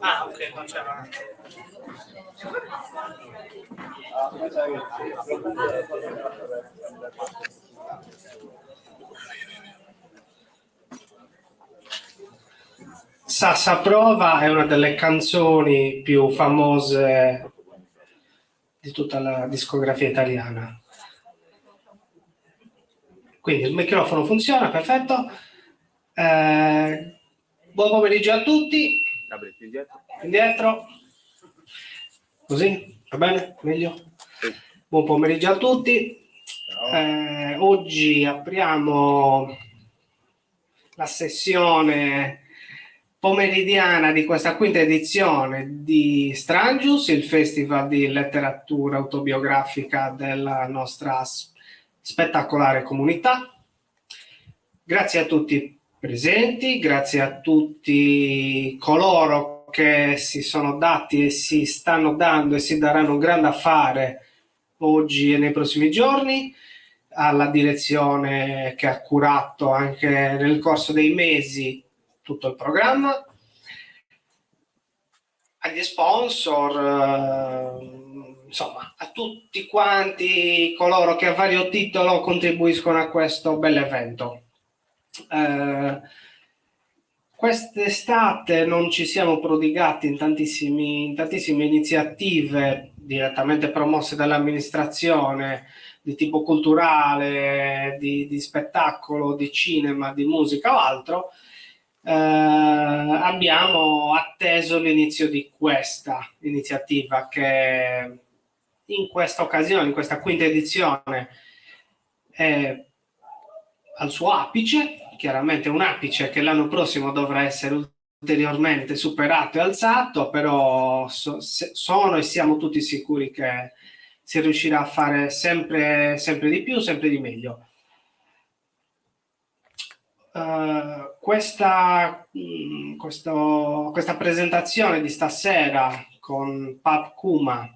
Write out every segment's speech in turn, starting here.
Ah, ok, non c'era. Sassa Prova è una delle canzoni più famose di tutta la discografia italiana. Quindi il microfono funziona, perfetto. Buon pomeriggio a tutti. Indietro. Così, va bene? Meglio? Buon pomeriggio a tutti. Oggi apriamo la sessione pomeridiana di questa quinta edizione di Strangius, il festival di letteratura autobiografica della nostra spettacolare comunità. Grazie a tutti presenti, grazie a tutti coloro che si sono dati e si stanno dando e si daranno un grande affare oggi e nei prossimi giorni, alla direzione che ha curato anche nel corso dei mesi tutto il programma, agli sponsor, insomma a tutti quanti coloro che a vario titolo contribuiscono a questo bell'evento. Quest'estate non ci siamo prodigati in tantissime iniziative direttamente promosse dall'amministrazione di tipo culturale, di spettacolo, di cinema, di musica o altro. Abbiamo atteso l'inizio di questa iniziativa che in questa occasione, in questa quinta edizione, è al suo apice, chiaramente un apice che l'anno prossimo dovrà essere ulteriormente superato e alzato, però sono e siamo tutti sicuri che si riuscirà a fare sempre di più, sempre di meglio. Questa presentazione di stasera con Pap Kuma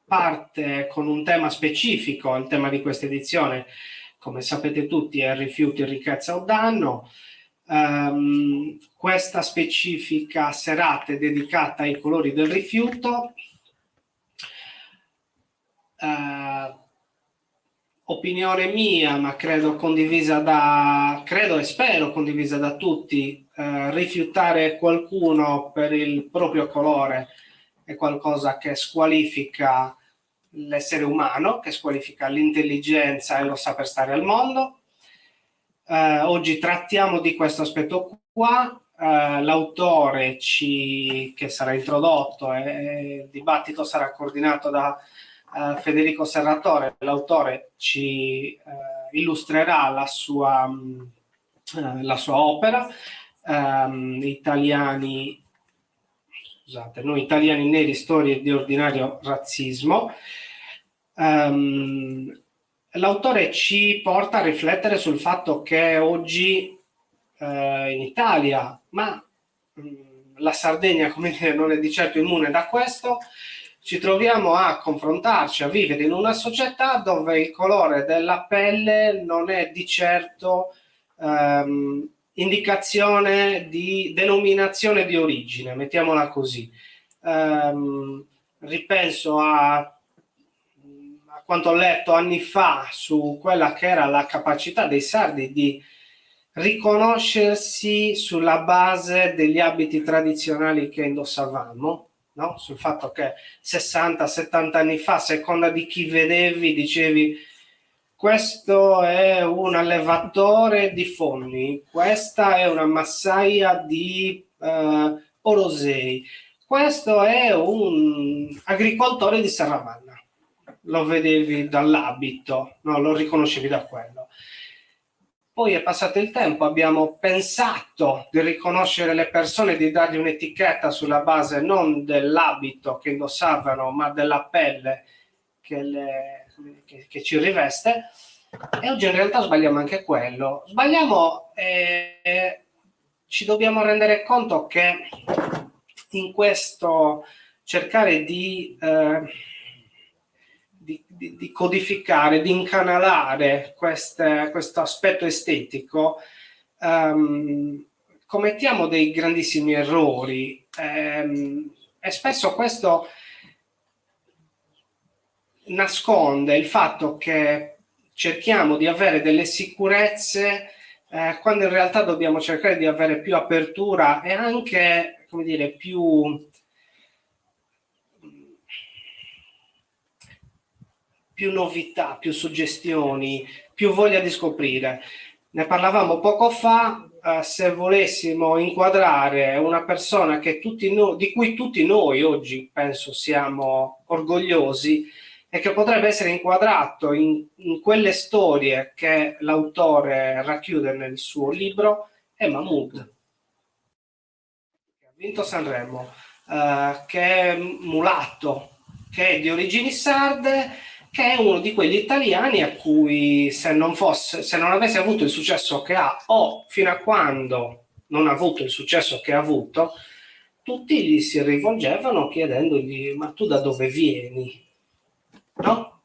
parte con un tema specifico. Il tema di questa edizione, come sapete tutti, è rifiuti, ricchezza o danno. Questa specifica serata è dedicata ai colori del rifiuto. Opinione mia, ma credo e spero condivisa da tutti, rifiutare qualcuno per il proprio colore è qualcosa che squalifica l'essere umano, che squalifica l'intelligenza e lo saper stare al mondo. Oggi trattiamo di questo aspetto qua. L'autore che sarà introdotto e il dibattito sarà coordinato da Federico Serratore. L'autore ci illustrerà la sua opera, Noi italiani neri, storie di ordinario razzismo. L'autore ci porta a riflettere sul fatto che oggi in Italia, ma la Sardegna, come dire, non è di certo immune da questo, ci troviamo a confrontarci, a vivere in una società dove il colore della pelle non è di certo indicazione di denominazione di origine, mettiamola così. Ripenso a quanto ho letto anni fa su quella che era la capacità dei sardi di riconoscersi sulla base degli abiti tradizionali che indossavamo, no? Sul fatto che 60-70 anni fa, a seconda di chi vedevi, dicevi: questo è un allevatore di Fonni, questa è una massaia di Orosei, questo è un agricoltore di Serramanna. Lo vedevi dall'abito, no? Lo riconoscevi da quello. Poi è passato il tempo, abbiamo pensato di riconoscere le persone, di dargli un'etichetta sulla base non dell'abito che indossavano, ma della pelle che ci riveste, e oggi in realtà sbagliamo anche quello. Sbagliamo e ci dobbiamo rendere conto che in questo cercare di codificare, di incanalare questo aspetto estetico, commettiamo dei grandissimi errori e spesso questo nasconde il fatto che cerchiamo di avere delle sicurezze quando in realtà dobbiamo cercare di avere più apertura e anche, come dire, più novità, più suggestioni, più voglia di scoprire. Ne parlavamo poco fa, se volessimo inquadrare una persona che di cui tutti noi oggi penso siamo orgogliosi e che potrebbe essere inquadrato in quelle storie che l'autore racchiude nel suo libro, è Mahmood, che ha vinto Sanremo, che è mulatto, che è di origini sarde, che è uno di quegli italiani a cui se non avesse avuto il successo che ha, o fino a quando non ha avuto il successo che ha avuto, tutti gli si rivolgevano chiedendogli: ma tu da dove vieni? No?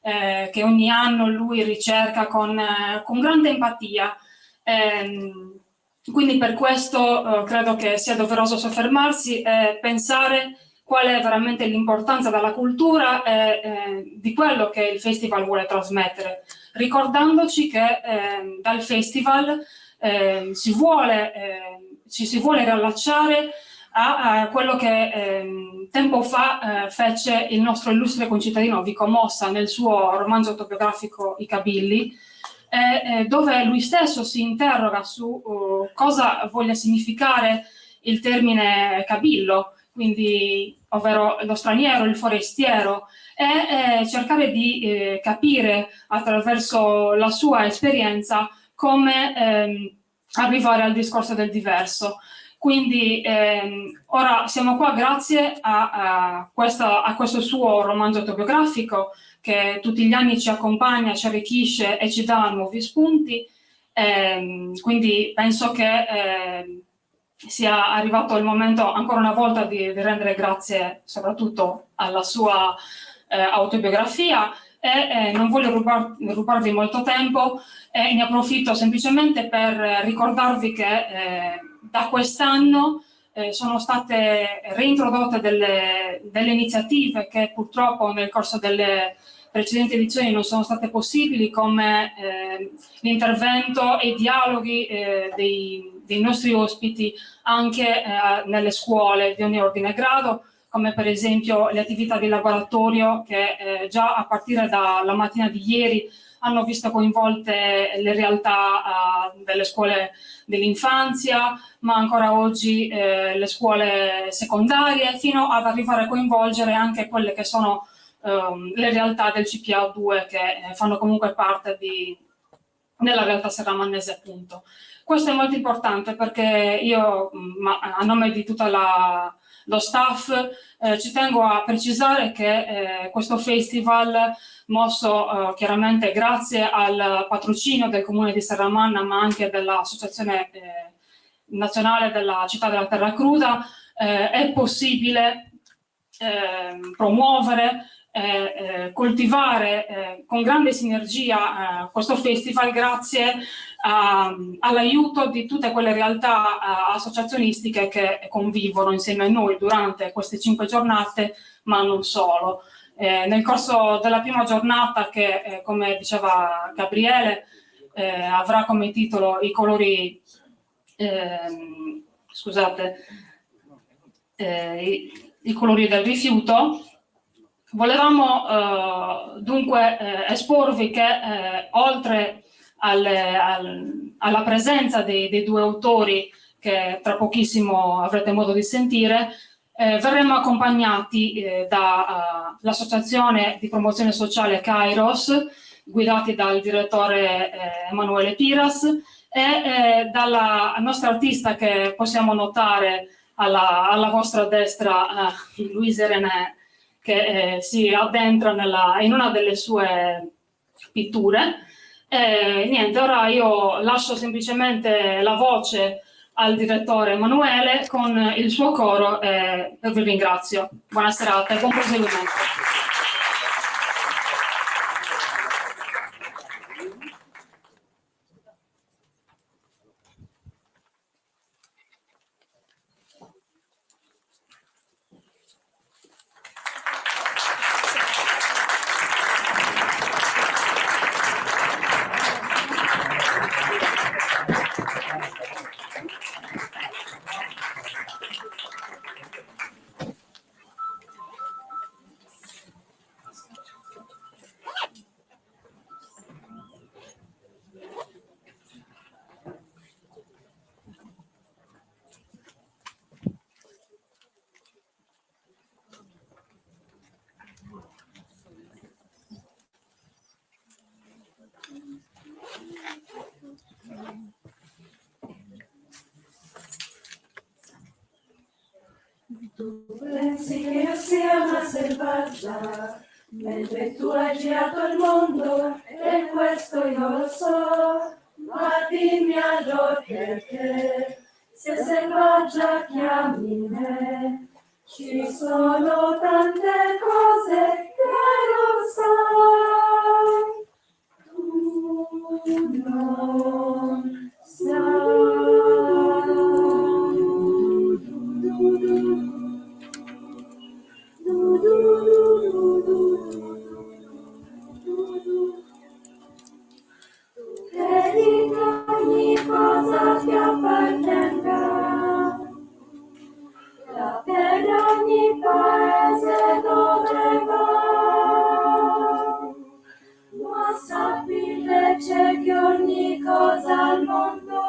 Che ogni anno lui ricerca con grande empatia. Quindi per questo credo che sia doveroso soffermarsi e pensare qual è veramente l'importanza della cultura e di quello che il festival vuole trasmettere, ricordandoci che dal festival ci si vuole riallacciare a quello che tempo fa fece il nostro illustre concittadino Vico Mossa nel suo romanzo autobiografico I Cabilli, dove lui stesso si interroga su cosa voglia significare il termine cabillo, quindi ovvero lo straniero, il forestiero, e cercare di capire attraverso la sua esperienza come arrivare al discorso del diverso. Quindi ora siamo qua grazie a questo suo romanzo autobiografico che tutti gli anni ci accompagna, ci arricchisce e ci dà nuovi spunti. Quindi penso che sia arrivato il momento ancora una volta di rendere grazie soprattutto alla sua autobiografia e non voglio rubarvi molto tempo e ne approfitto semplicemente per ricordarvi che da quest'anno sono state reintrodotte delle iniziative che purtroppo nel corso delle precedenti edizioni non sono state possibili, come l'intervento e i dialoghi dei nostri ospiti anche nelle scuole di ogni ordine e grado, come per esempio le attività di laboratorio che già a partire dalla mattina di ieri hanno visto coinvolte le realtà delle scuole dell'infanzia, ma ancora oggi le scuole secondarie, fino ad arrivare a coinvolgere anche quelle che sono le realtà del CPA2 che fanno comunque parte della realtà serramannese, appunto. Questo è molto importante perché io, a nome di tutta la lo staff. Ci tengo a precisare che questo festival, mosso chiaramente grazie al patrocinio del Comune di Serramanna, ma anche dell'Associazione Nazionale della Città della Terra Cruda, è possibile promuovere coltivare con grande sinergia questo festival grazie all'aiuto di tutte quelle realtà associazionistiche che convivono insieme a noi durante queste 5 giornate, ma non solo. Nel corso della prima giornata, che come diceva Gabriele avrà come titolo i colori i colori del rifiuto, volevamo dunque esporvi che oltre alla presenza dei due autori che tra pochissimo avrete modo di sentire, verremo accompagnati dall'Associazione di Promozione Sociale Kairos, guidati dal direttore Emanuele Piras, e dalla nostra artista che possiamo notare alla vostra destra, Louise René, che si addentra in una delle sue pitture. Niente, ora io lascio semplicemente la voce al direttore Emanuele con il suo coro e vi ringrazio. Buona serata e buon proseguimento. Tu pensi che io sia una selvaggia, mentre tu hai girato il mondo, e questo io lo so, ma dimmi allora perché, se selvaggia chiami me, ci sono tante cose che non sai, tu non sai. Credi che ogni cosa ti appartenga, per ogni paese dove vai, ma sappi invece che ogni cosa al mondo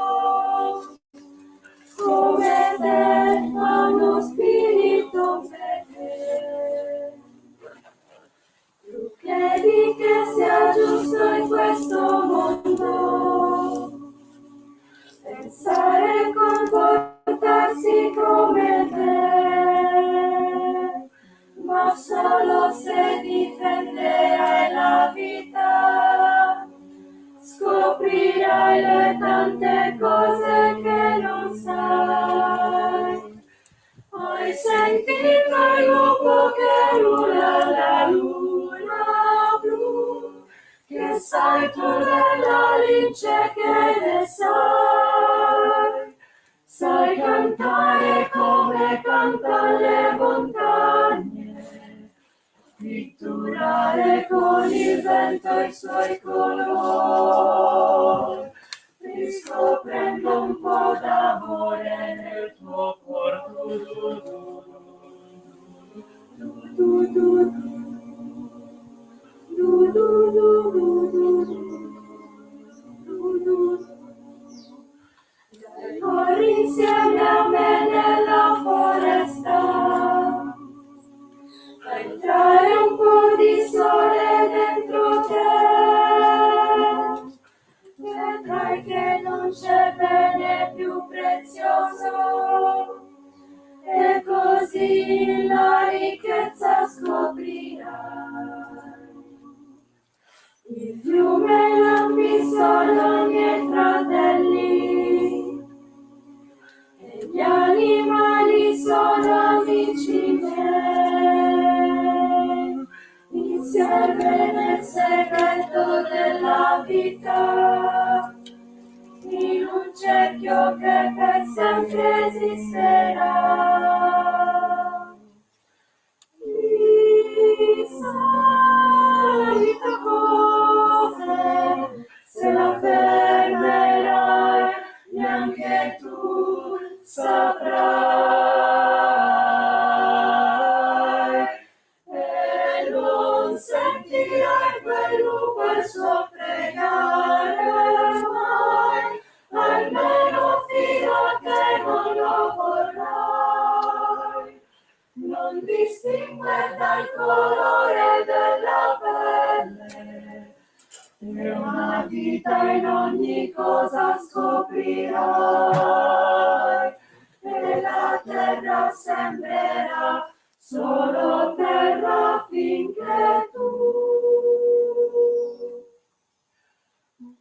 come te ha uno spirito fedele. Tu credi che sia giusto in questo mondo pensare e comportarsi come te, ma solo se difenderai la vita scoprirai le tante cose che non sai. Hai sentito il lupo che urla la luna blu? Che sai tu della lince che ne sai? Sai cantare come cantano le montagne, pitturare con il vento i suoi colori, riscoprendo un po' d'amore nel tuo cuore. Corri insieme a me nella foresta, fai entrare un po' di sole dentro te, vedrai che non c'è bene più prezioso, e così così la ricchezza scoprirai. Il fiume e l'ambizione sono miei fratelli, e gli animali sono amici miei. Insieme nel segreto della vita, in un cerchio che per sempre esisterà. Di solita cose, se la fermerai, neanche tu saprai. E non sentirai quel lupo il suo pregare mai, almeno fino a che non lo vorrai. Non distingue dal colore della pelle, e una vita in ogni cosa scoprirai, e la terra sembrerà solo terra finché tu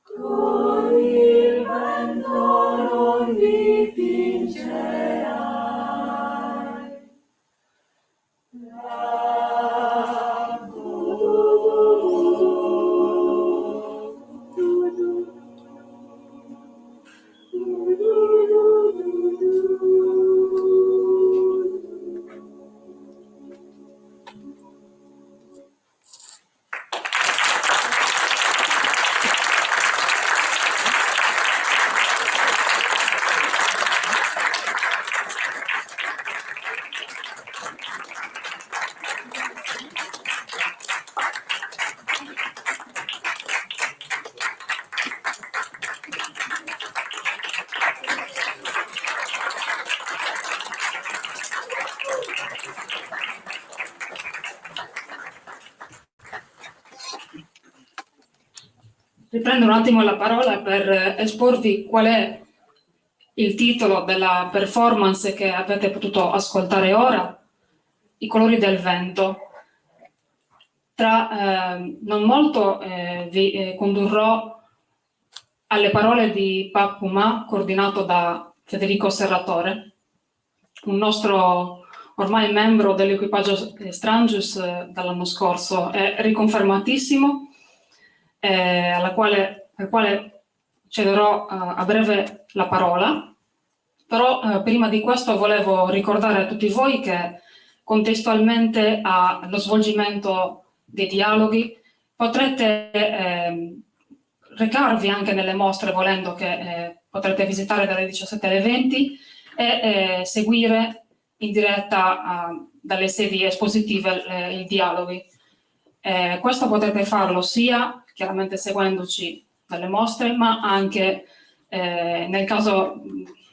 con il vento non dipingerai. Riprendo un attimo la parola per esporvi qual è il titolo della performance che avete potuto ascoltare ora, I colori del vento. Tra non molto vi condurrò alle parole di Papuma, coordinato da Federico Serratore, un nostro ormai membro dell'equipaggio Strangius dall'anno scorso, è riconfermatissimo, al quale cederò a breve la parola. Però prima di questo volevo ricordare a tutti voi che contestualmente allo svolgimento dei dialoghi potrete recarvi anche nelle mostre, volendo, che potrete visitare dalle 17 alle 20 e seguire in diretta dalle sedi espositive i dialoghi. Questo potete farlo sia chiaramente seguendoci dalle mostre, ma anche nel caso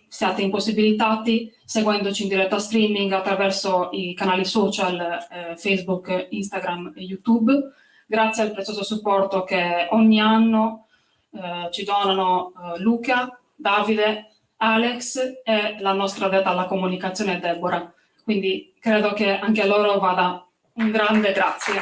siate impossibilitati seguendoci in diretta streaming attraverso i canali social Facebook, Instagram e YouTube, grazie al prezioso supporto che ogni anno ci donano Luca, Davide, Alex e la nostra addetta alla comunicazione Deborah. Quindi credo che anche a loro vada un grande grazie.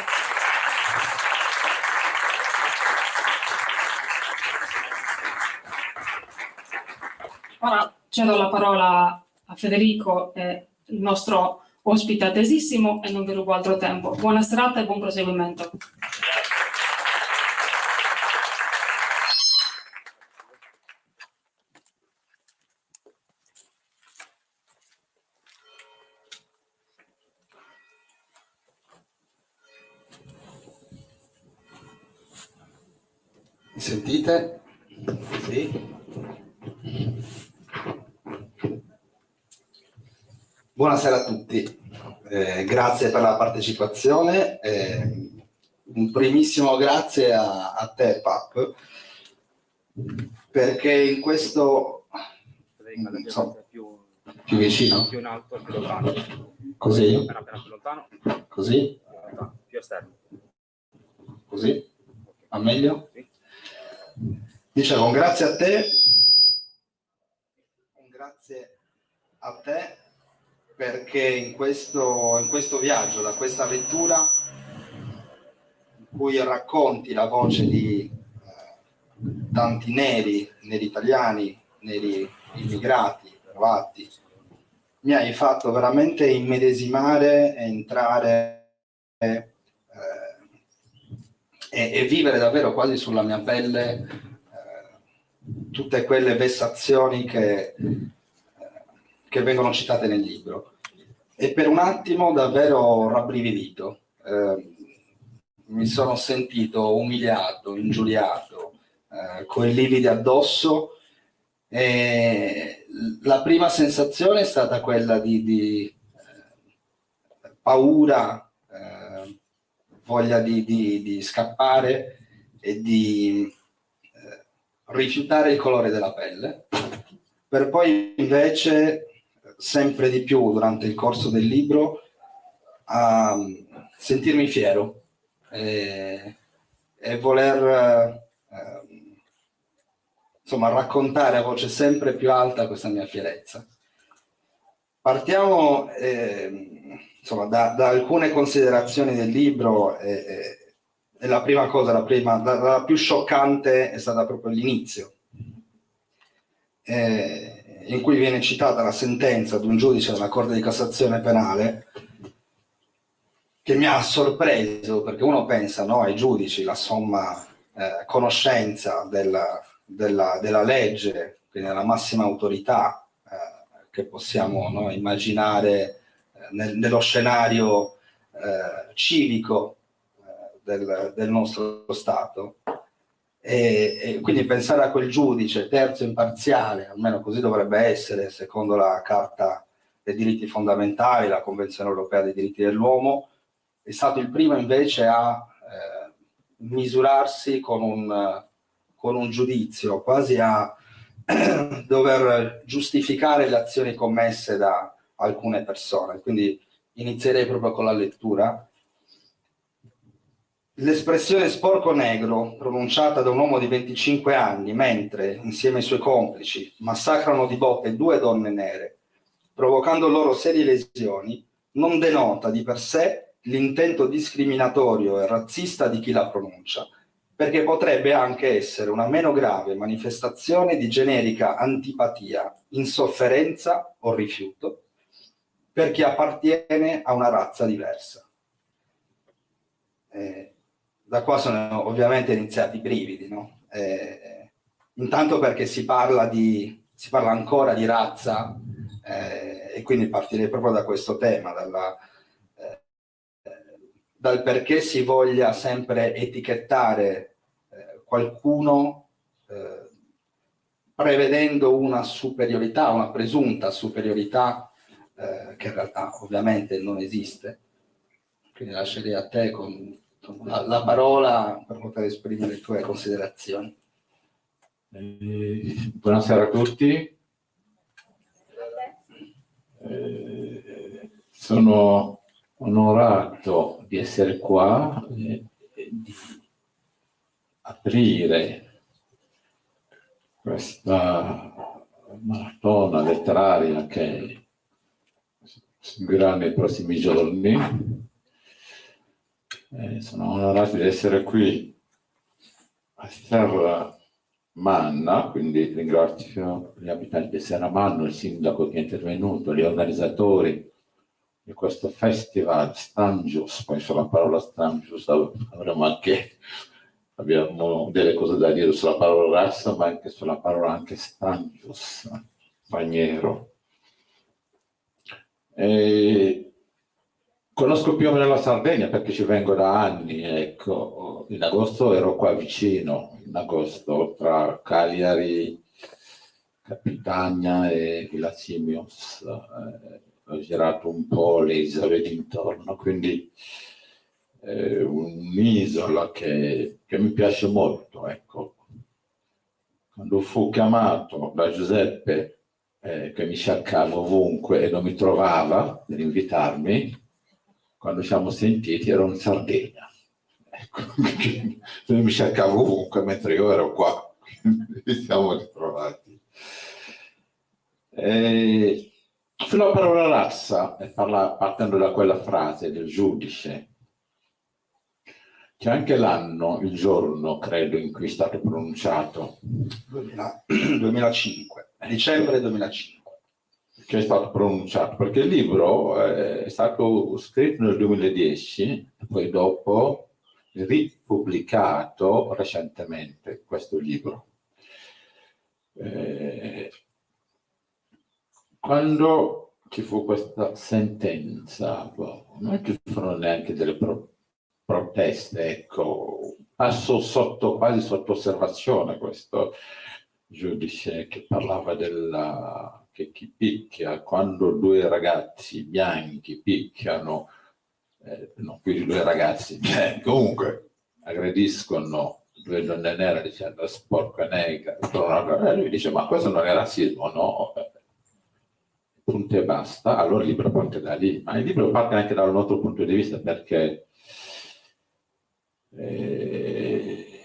Ora cedo la parola a Federico, il nostro ospite attesissimo, e non vi rubo altro tempo. Buona serata e buon proseguimento. Mi sentite? Sì? Buonasera a tutti, grazie per la partecipazione. Un primissimo grazie a te, Pap, perché in questo... Insomma, più vicino? Più in alto, più lontano. Così? Appena più lontano. Così? Più lontano, più esterno. Così? Va meglio? Sì. Dicevo, un grazie a te, un grazie a te perché in questo viaggio, da questa lettura, in cui racconti la voce di tanti neri italiani, neri immigrati, trovati, mi hai fatto veramente immedesimare, entrare e vivere davvero quasi sulla mia pelle tutte quelle vessazioni che vengono citate nel libro. E per un attimo davvero rabbrividito, mi sono sentito umiliato, ingiuriato, con i lividi addosso. E la prima sensazione è stata quella di paura, voglia di scappare e di rifiutare il colore della pelle, per poi invece sempre di più durante il corso del libro a sentirmi fiero e voler insomma raccontare a voce sempre più alta questa mia fierezza. Partiamo insomma da alcune considerazioni del libro e la prima cosa, la più scioccante è stata proprio l'inizio, in cui viene citata la sentenza di un giudice della Corte di Cassazione Penale, che mi ha sorpreso, perché uno pensa, no, ai giudici la somma conoscenza della legge, quindi la massima autorità che possiamo, no, immaginare nello scenario civico del nostro Stato, e quindi pensare a quel giudice terzo imparziale, almeno così dovrebbe essere secondo la Carta dei diritti fondamentali, la Convenzione europea dei diritti dell'uomo, è stato il primo invece a misurarsi con un giudizio, quasi a dover giustificare le azioni commesse da alcune persone. Quindi inizierei proprio con la lettura. L'espressione sporco negro, pronunciata da un uomo di 25 anni, mentre, insieme ai suoi complici, massacrano di botte 2 donne nere, provocando loro serie lesioni, non denota di per sé l'intento discriminatorio e razzista di chi la pronuncia, perché potrebbe anche essere una meno grave manifestazione di generica antipatia, insofferenza o rifiuto per chi appartiene a una razza diversa. Da qua sono ovviamente iniziati i brividi, no? Intanto perché si parla ancora di razza, e quindi partirei proprio da questo tema, dal perché si voglia sempre etichettare qualcuno prevedendo una superiorità, una presunta superiorità che in realtà ovviamente non esiste. Quindi lascerei a te con la parola per poter esprimere le tue considerazioni. Buonasera a tutti. Sono onorato di essere qua e di aprire questa maratona letteraria che seguirà nei prossimi giorni. Sono onorato di essere qui a Serramanna, quindi ringrazio gli abitanti di Serramanna, il sindaco che è intervenuto, gli organizzatori di questo festival Strangius. Poi sulla parola Strangius abbiamo delle cose da dire sulla parola razza, ma anche sulla parola anche Strangius, straniero. Conosco più o meno la Sardegna perché ci vengo da anni, ecco. In agosto ero qua vicino, in agosto, tra Cagliari, Capitania e Villa Simios. Ho girato un po' le isole d'intorno, quindi un'isola che mi piace molto, ecco. Quando fu chiamato da Giuseppe, che mi cercava ovunque e non mi trovava per invitarmi, quando ci siamo sentiti ero in Sardegna, ecco. Lui mi cercava ovunque mentre io ero qua, quindi ci siamo ritrovati. Sulla parola razza, partendo da quella frase del giudice, c'è anche l'anno, il giorno, credo, in cui è stato pronunciato. 2005, dicembre 2005. Che è stato pronunciato, perché il libro è stato scritto nel 2010, poi dopo ripubblicato recentemente questo libro. Quando ci fu questa sentenza, non ci furono neanche delle proteste, ecco, passò quasi sotto osservazione questo giudice che parlava che chi picchia, quando due ragazzi bianchi picchiano, no, qui due ragazzi bianchi, comunque aggrediscono due donne nere dicendo sporca negra, lui dice ma questo non è razzismo, no? Punto e basta. Allora il libro parte da lì, ma il libro parte anche dal nostro punto di vista, perché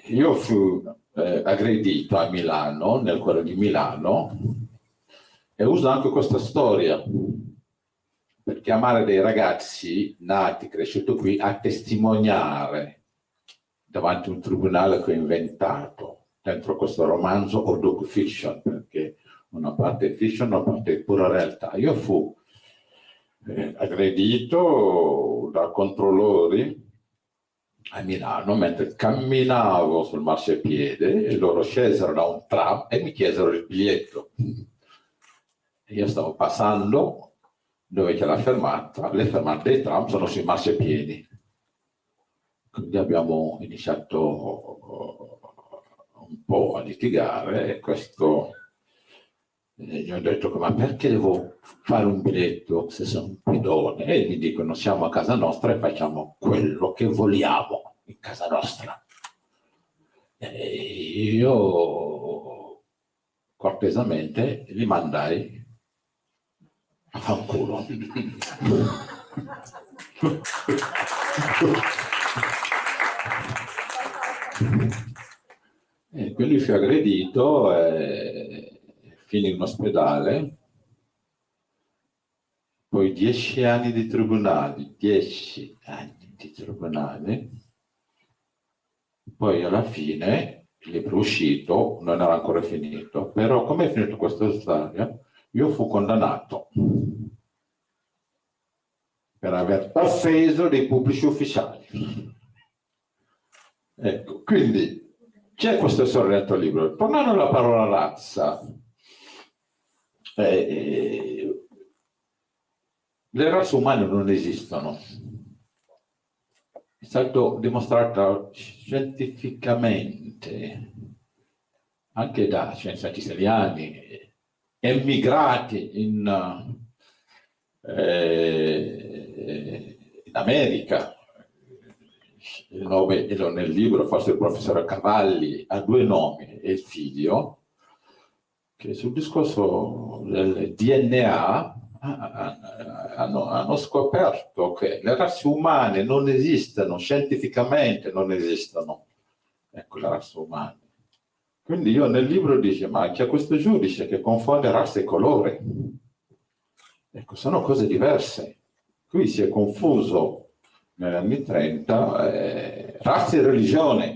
io fui aggredito a Milano, nel cuore di Milano, e uso anche questa storia per chiamare dei ragazzi nati, cresciuti qui, a testimoniare davanti a un tribunale che ho inventato dentro questo romanzo o docu-fiction, perché una parte è fiction, una parte è pura realtà. Io fui aggredito da controllori a Milano mentre camminavo sul marciapiede e loro scesero da un tram e mi chiesero il biglietto. E io stavo passando dove c'è la fermata, le fermate dei tram sono sui marciapiedi. Quindi abbiamo iniziato un po' a litigare e questo gli ho detto ma perché devo fare un biglietto se sono un pedone? E mi dicono siamo a casa nostra e facciamo quello che vogliamo in casa nostra. E io cortesemente li mandai a fanculo. E quindi fui aggredito e finì in ospedale, poi 10 anni di tribunali, 10 anni di tribunali, poi alla fine il libro è uscito, non era ancora finito, però come è finito questa storia? Io fu condannato per aver offeso dei pubblici ufficiali. Ecco, quindi c'è questo storia dentro il libro. Tornando alla parola razza, le razze umane non esistono. È stato dimostrato scientificamente anche da scienziati italiani emigrati in America. Il nome nel libro, forse il professore Cavalli ha due nomi e il figlio, che sul discorso del DNA hanno scoperto che le razze umane non esistono, scientificamente non esistono, ecco, le razze umane. Quindi io nel libro dice, ma c'è questo giudice che confonde razza e colore. Ecco, sono cose diverse. Qui si è confuso negli anni 30 razza e religione.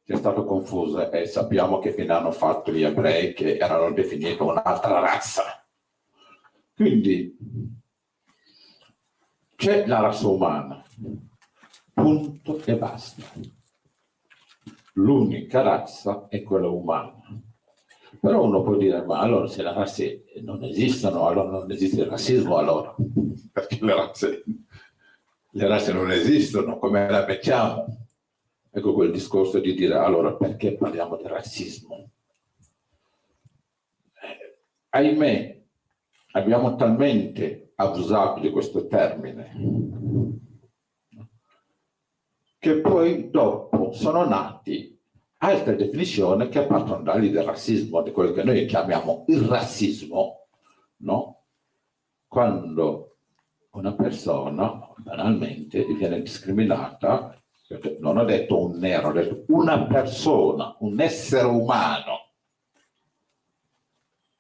È stato confuso e sappiamo che fine hanno fatto gli ebrei che erano definiti un'altra razza. Quindi c'è la razza umana, punto e basta. L'unica razza è quella umana. Però uno può dire, ma allora se le razze non esistono, allora non esiste il razzismo, allora. Perché le razze non esistono, come la mettiamo? Ecco quel discorso di dire, allora perché parliamo di razzismo? Ahimè, abbiamo talmente abusato di questo termine che poi dopo sono nati altre definizioni che partono da lì del razzismo, di quello che noi chiamiamo il razzismo, no? Quando una persona banalmente viene discriminata, non ho detto un nero, ho detto una persona, un essere umano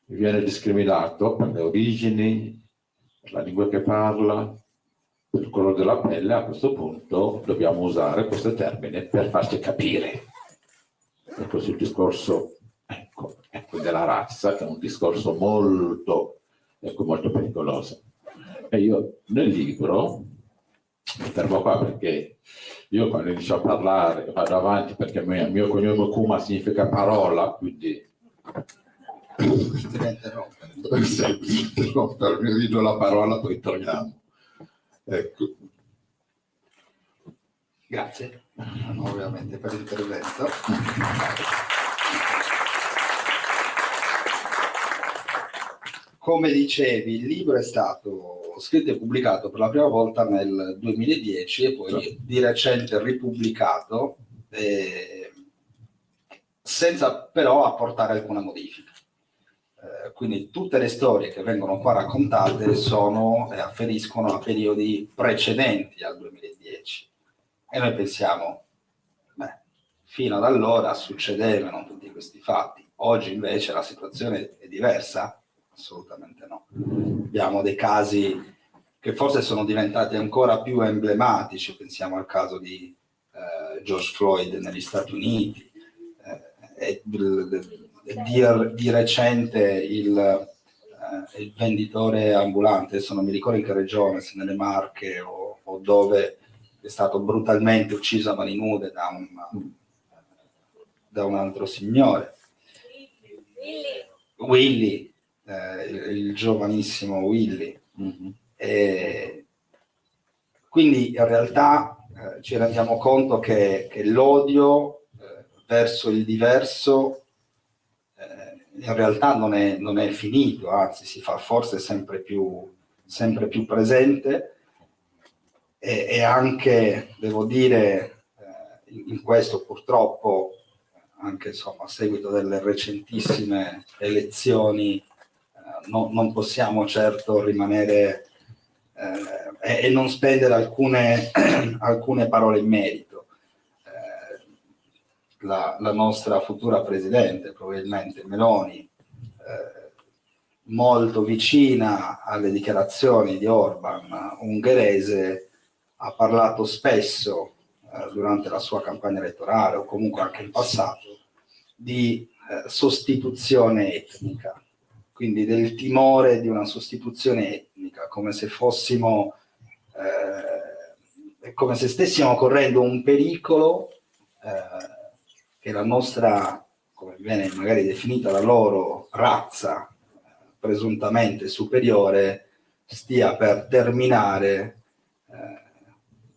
viene discriminato per le origini, per la lingua che parla, per il colore della pelle, a questo punto dobbiamo usare questo termine per farci capire. Ecco, sul discorso ecco, della razza, che è un discorso molto pericoloso. E io nel libro, mi fermo qua perché io quando inizio a parlare vado avanti, perché il mio cognome Kuma significa parola, quindi se mi dico la parola poi torniamo. Ecco. Grazie ovviamente per l'intervento. Come dicevi, il libro è stato scritto e pubblicato per la prima volta nel 2010 e poi di recente ripubblicato, senza però apportare alcuna modifica. Quindi tutte le storie che vengono qua raccontate afferiscono a periodi precedenti al 2010. E noi pensiamo, fino ad allora succedevano tutti questi fatti. Oggi invece la situazione è diversa? Assolutamente no. Abbiamo dei casi che forse sono diventati ancora più emblematici, pensiamo al caso di George Floyd negli Stati Uniti, di recente il venditore ambulante, adesso non mi ricordo in che regione, se nelle Marche o dove, è stato brutalmente ucciso a mani nude da un altro signore. Willy, il giovanissimo Willy. Quindi in realtà ci rendiamo conto che l'odio verso il diverso in realtà non è finito, anzi si fa forse sempre più presente, e anche, devo dire, in questo purtroppo, anche insomma, a seguito delle recentissime elezioni, non possiamo certo rimanere e non spendere alcune parole in merito. La nostra futura presidente, probabilmente Meloni, molto vicina alle dichiarazioni di Orban ungherese, ha parlato spesso durante la sua campagna elettorale o comunque anche in passato di sostituzione etnica, quindi del timore di una sostituzione etnica, come se fossimo come se stessimo correndo un pericolo che la nostra, come viene magari definita la loro razza presuntamente superiore, stia per terminare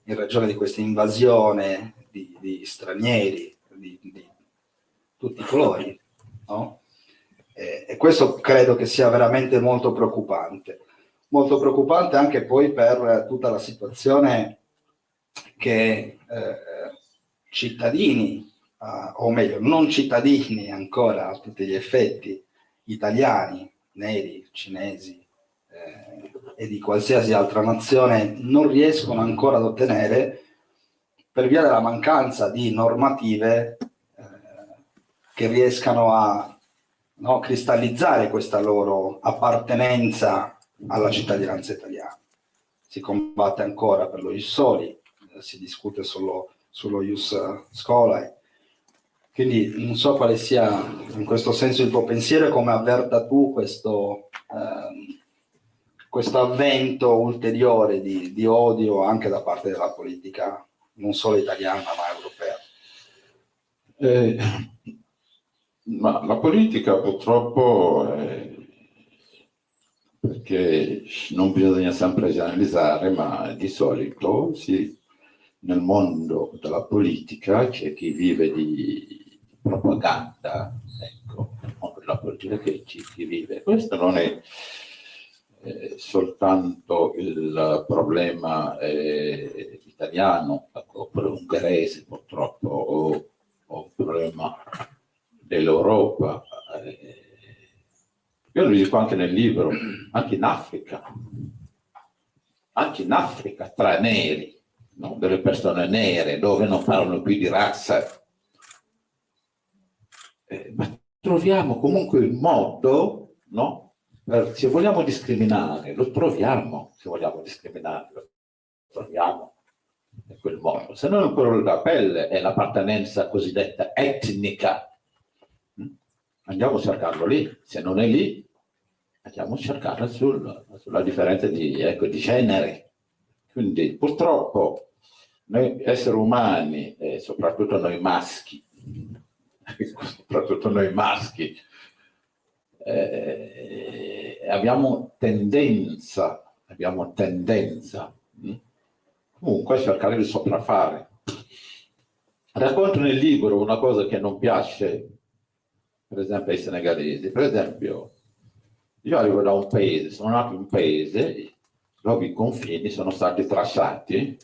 in ragione di questa invasione di stranieri di tutti i colori, no? E questo credo che sia veramente molto preoccupante anche poi per tutta la situazione che cittadini, o meglio non cittadini ancora a tutti gli effetti, italiani, neri, cinesi e di qualsiasi altra nazione non riescono ancora ad ottenere per via della mancanza di normative che riescano a cristallizzare questa loro appartenenza alla cittadinanza italiana. Si combatte ancora per lo Ius Soli, si discute sullo Ius Scholae. Quindi non so quale sia in questo senso il tuo pensiero e come avverta tu questo avvento ulteriore di odio anche da parte della politica, non solo italiana ma europea. Ma la politica purtroppo, perché non bisogna sempre generalizzare, ma di solito nel mondo della politica c'è chi vive di propaganda, ecco, nel mondo della politica che chi vive. Questo non è soltanto il problema italiano, oppure ungherese purtroppo, o un problema dell'Europa. Io lo dico anche nel libro, anche in Africa tra neri, no? Delle persone nere, dove non parlano più di razza, ma troviamo comunque il modo, no? Se vogliamo discriminare, lo troviamo, se vogliamo discriminare, lo troviamo in quel modo. Se non il colore della pelle è l'appartenenza cosiddetta etnica, andiamo a cercarlo lì, se non è lì, andiamo a cercarlo sulla differenza di genere. Quindi purtroppo noi esseri umani, e soprattutto noi maschi, abbiamo tendenza comunque a cercare di sopraffare. Racconto nel libro una cosa che non piace, per esempio, ai senegalesi. Per esempio, io arrivo da un paese, sono nato in un paese dove i confini sono stati tracciati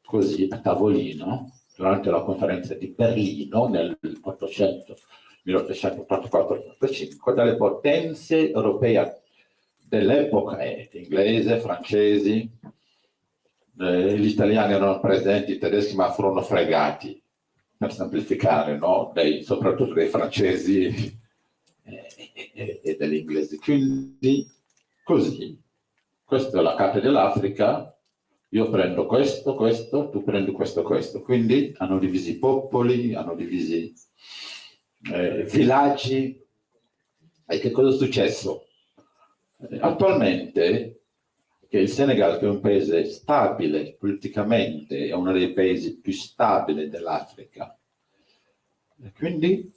così a tavolino durante la conferenza di Berlino nel 1884-85 dalle potenze europee dell'epoca, inglese, francesi, gli italiani erano presenti, i tedeschi ma furono fregati, per semplificare, no? Soprattutto dei francesi e degli inglesi. Quindi così, questa è la carta dell'Africa, io prendo questo, tu prendi questo. Quindi hanno divisi i popoli, hanno divisi villaggi. E che cosa è successo? Attualmente, che il Senegal, che è un paese stabile politicamente, è uno dei paesi più stabili dell'Africa. Quindi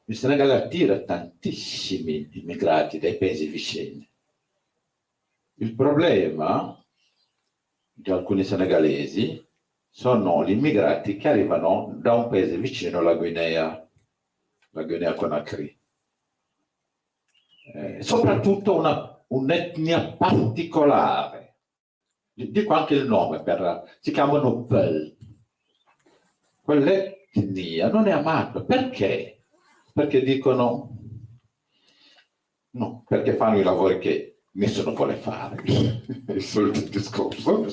il Senegal attira tantissimi immigrati dai paesi vicini. Il problema di alcuni senegalesi sono gli immigrati che arrivano da un paese vicino alla Guinea, la Guinea Conakry. Soprattutto un'etnia particolare, dico anche il nome, si chiamano Peul. Quell'etnia non è amata, perché? Perché dicono, no, perché fanno i lavori che nessuno vuole fare, il solito discorso,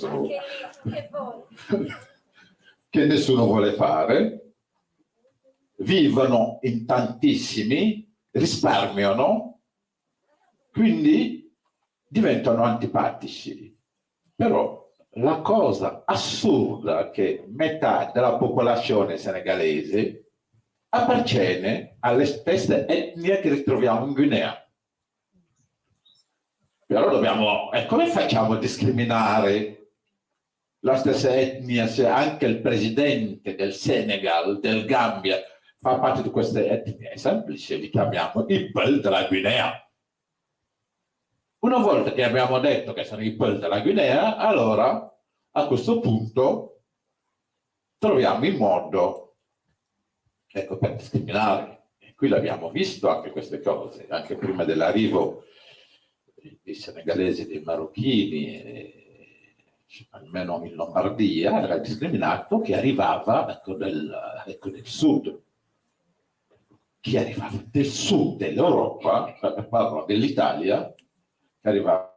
che nessuno vuole fare, vivono in tantissimi, risparmiano, quindi diventano antipatici. Però la cosa assurda è che metà della popolazione senegalese appartiene alle stesse etnie che ritroviamo in Guinea. Però dobbiamo, come facciamo a discriminare la stessa etnia se anche il presidente del Senegal, del Gambia, fa parte di queste etnie? È semplice, li chiamiamo i Peul della Guinea. Una volta che abbiamo detto che sono i Peul della Guinea, allora a questo punto troviamo il modo, per discriminare. E qui l'abbiamo visto anche queste cose, anche prima dell'arrivo dei senegalesi, dei marocchini, almeno in Lombardia, era discriminato chi arrivava del sud. Chi arrivava del sud dell'Europa, parlo dell'Italia, che arrivava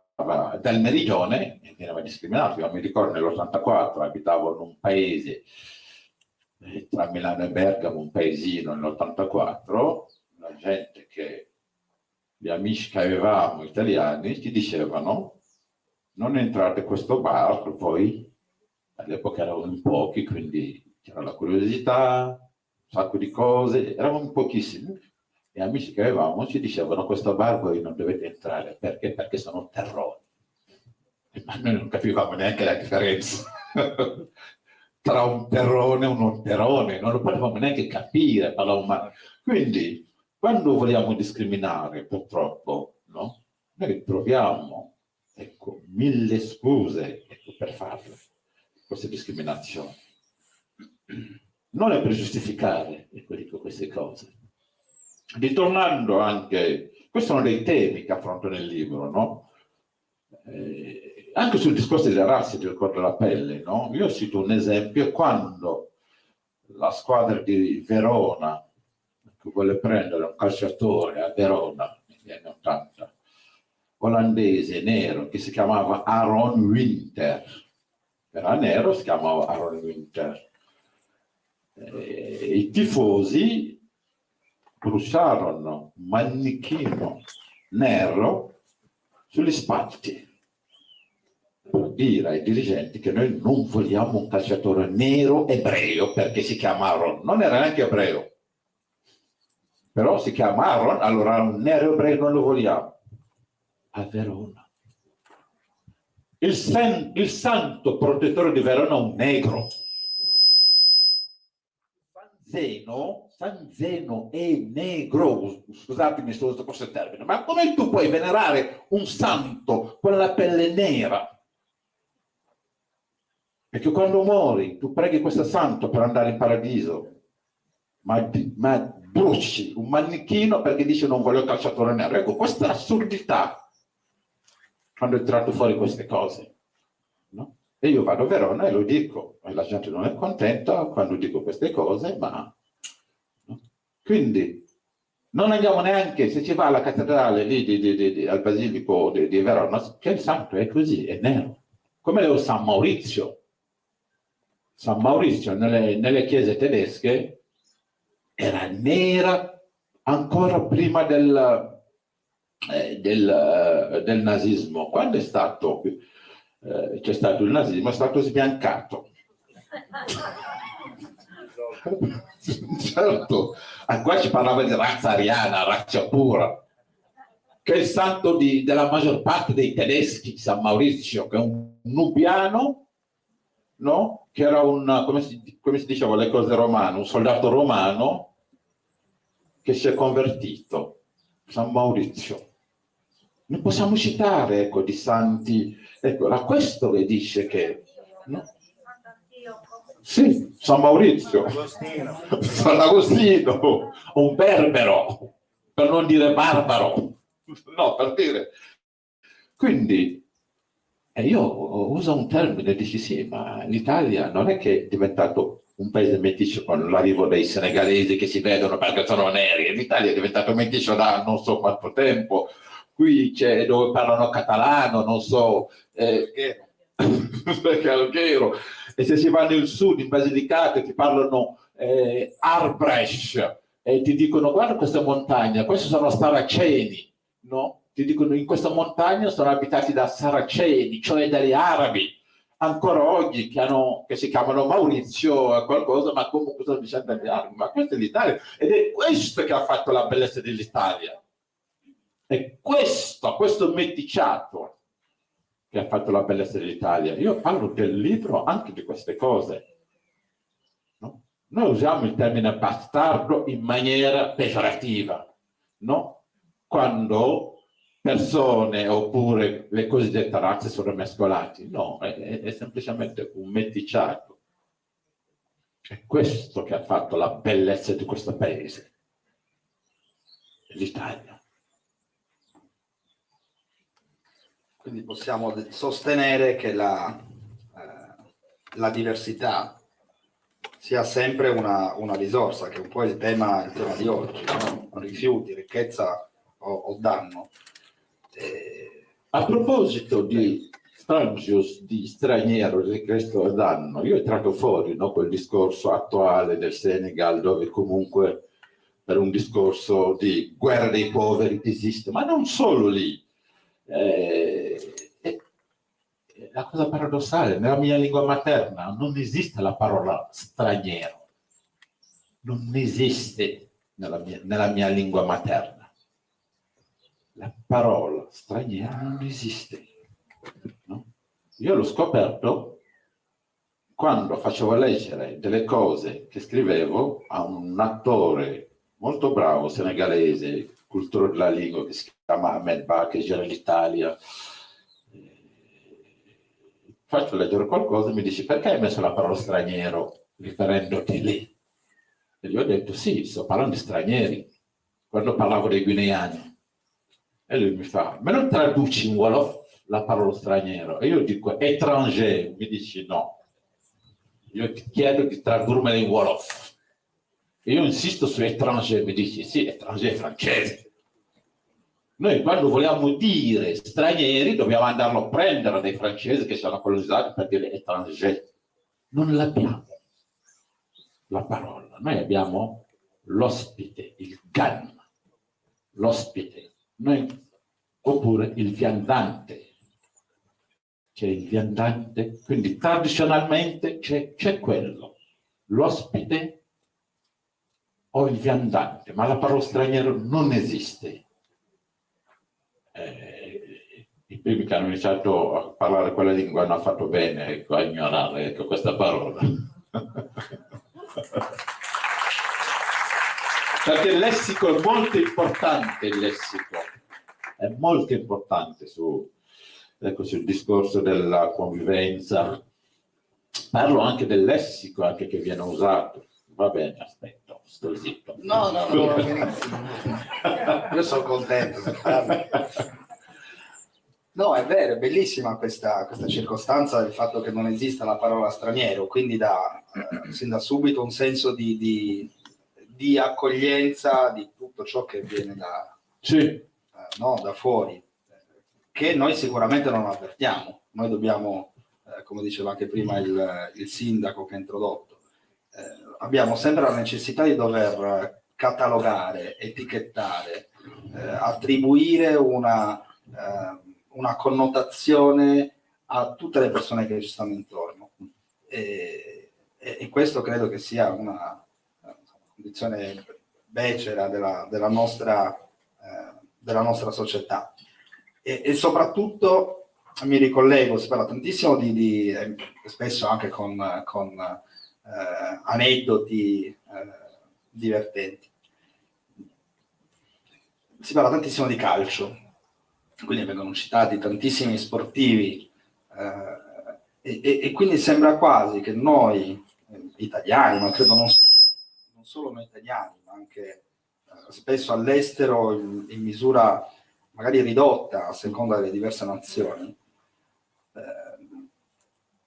dal meridione e veniva discriminato. Io mi ricordo nell'84 abitavo in un paese tra Milano e Bergamo, un paesino nell'84, la gente gli amici che avevamo italiani ci dicevano non entrate in questo bar, poi all'epoca eravamo in pochi, quindi c'era la curiosità, un sacco di cose, eravamo in pochissimi. Gli amici che avevamo ci dicevano questo bar voi non dovete entrare, perché? Perché sono terroni. Ma noi non capivamo neanche la differenza tra un terrone e un non terrone, non lo potevamo neanche capire. Quindi quando vogliamo discriminare, purtroppo, no? Noi troviamo mille scuse per farlo, queste discriminazioni. Non è per giustificare, dico queste cose. Ritornando anche, questi sono dei temi che affronto nel libro, no? Anche sul discorso delle razze, del colore della pelle, no? Io cito un esempio: quando la squadra di Verona, che vuole prendere un calciatore a Verona negli anni 80, olandese, nero, che si chiamava Aaron Winter, era nero, si chiamava Aaron Winter. I tifosi bruciarono un manichino nero sugli spalti per dire ai dirigenti che noi non vogliamo un calciatore nero ebreo perché si chiama Aaron. Non era neanche ebreo, però si chiama Aaron, allora un nero ebreo non lo vogliamo. A Verona. Il santo protettore di Verona è un negro. San Zeno è negro, scusatemi se uso questo termine, ma come tu puoi venerare un santo con la pelle nera? Perché quando muori tu preghi questo santo per andare in paradiso, ma bruci un manichino perché dice non voglio calciatore nero. Ecco, questa è assurdità quando è tirato fuori queste cose, no? E io vado a Verona e lo dico, e la gente non è contenta quando dico queste cose, ma no? Quindi non andiamo neanche, se ci va alla cattedrale lì al basilico di Verona, che il santo è così, è nero, come lo San Maurizio. San Maurizio nelle chiese tedesche era nera ancora prima del nazismo. Quando è stato c'è stato il nazismo, è stato sbiancato. Certo, qua ci parlava di razza ariana, razza pura, che è il santo della maggior parte dei tedeschi, San Maurizio, che è un nubiano, no? Che era come si diceva le cose romane, un soldato romano che si è convertito, San Maurizio. Ne possiamo citare, ecco, di santi, ecco, era questo che dice che, no? Sì, San Maurizio, San Agostino, un berbero, per non dire barbaro, no, per dire. Quindi, io uso un termine, dici sì, ma l'Italia non è che è diventato un paese meticcio con l'arrivo dei senegalesi che si vedono perché sono neri, l'Italia è diventato meticcio da non so quanto tempo, qui c'è dove parlano catalano, non so, perché alghero, e se si va nel sud, in Basilicata, ti parlano Arbrecht, e ti dicono guarda questa montagna, questi sono saraceni, no? Ti dicono in questa montagna sono abitati da saraceni, cioè dagli arabi, ancora oggi che si chiamano Maurizio qualcosa, ma comunque sono discendenti dagli arabi. Ma questa è l'Italia, ed è questo che ha fatto la bellezza dell'Italia. È questo meticciato che ha fatto la bellezza dell'Italia. Io parlo del libro anche di queste cose, no? Noi usiamo il termine bastardo in maniera pejorativa, no? Quando persone oppure le cosiddette razze sono mescolati. No, è semplicemente un meticciato. È questo che ha fatto la bellezza di questo paese, l'Italia. Quindi possiamo sostenere che la diversità sia sempre una risorsa, che è un po' il tema di oggi, no? Rifiuti, ricchezza o danno. A proposito di Strangius, di straniero, di questo danno, io ho tratto fuori, no, quel discorso attuale del Senegal, dove comunque per un discorso di guerra dei poveri esiste, ma non solo lì. La cosa paradossale, nella mia lingua materna non esiste la parola straniero, non esiste nella mia lingua materna. La parola straniero non esiste, no? Io l'ho scoperto quando facevo leggere delle cose che scrivevo a un attore molto bravo senegalese, cultore della lingua, che si chiama Ahmed Ba, che gira l'Italia. Faccio leggere qualcosa e mi dice perché hai messo la parola straniero riferendoti lì? E gli ho detto sì, sto parlando di stranieri, quando parlavo dei guineani. E lui mi fa, ma non traduci in Wolof la parola straniero? E io dico étranger, mi dici no. Io ti chiedo di tradurmela in Wolof. E io insisto su étranger, mi dici sì, étranger è francese. Noi quando vogliamo dire stranieri dobbiamo andarlo a prendere dai francesi che ci hanno colonizzato per dire étranger. Non l'abbiamo la parola, noi abbiamo l'ospite, il gan, l'ospite. Noi oppure il viandante. C'è il viandante, quindi tradizionalmente c'è quello, l'ospite o il viandante, ma la parola straniero non esiste. I primi che hanno iniziato a parlare quella lingua hanno fatto bene, ecco, a ignorare, ecco, questa parola. Perché il lessico è molto importante, il lessico è molto importante sul discorso della convivenza. Parlo anche del lessico anche che viene usato. Va bene, aspetta, sto zitto. No, va benissimo. Io sono contento. No, è vero, è bellissima questa circostanza del fatto che non esista la parola straniero, quindi dà sin da subito un senso di accoglienza di tutto ciò che viene da fuori, che noi sicuramente non avvertiamo. Noi dobbiamo, come diceva anche prima il sindaco che ha introdotto, abbiamo sempre la necessità di dover catalogare, etichettare, attribuire una connotazione a tutte le persone che ci stanno intorno. E questo credo che sia una condizione becera della nostra società. E soprattutto mi ricollego, si parla tantissimo spesso anche con aneddoti divertenti. Si parla tantissimo di calcio, quindi vengono citati tantissimi sportivi e quindi sembra quasi che noi italiani, ma credo non solo noi italiani, ma anche spesso all'estero in misura magari ridotta a seconda delle diverse nazioni,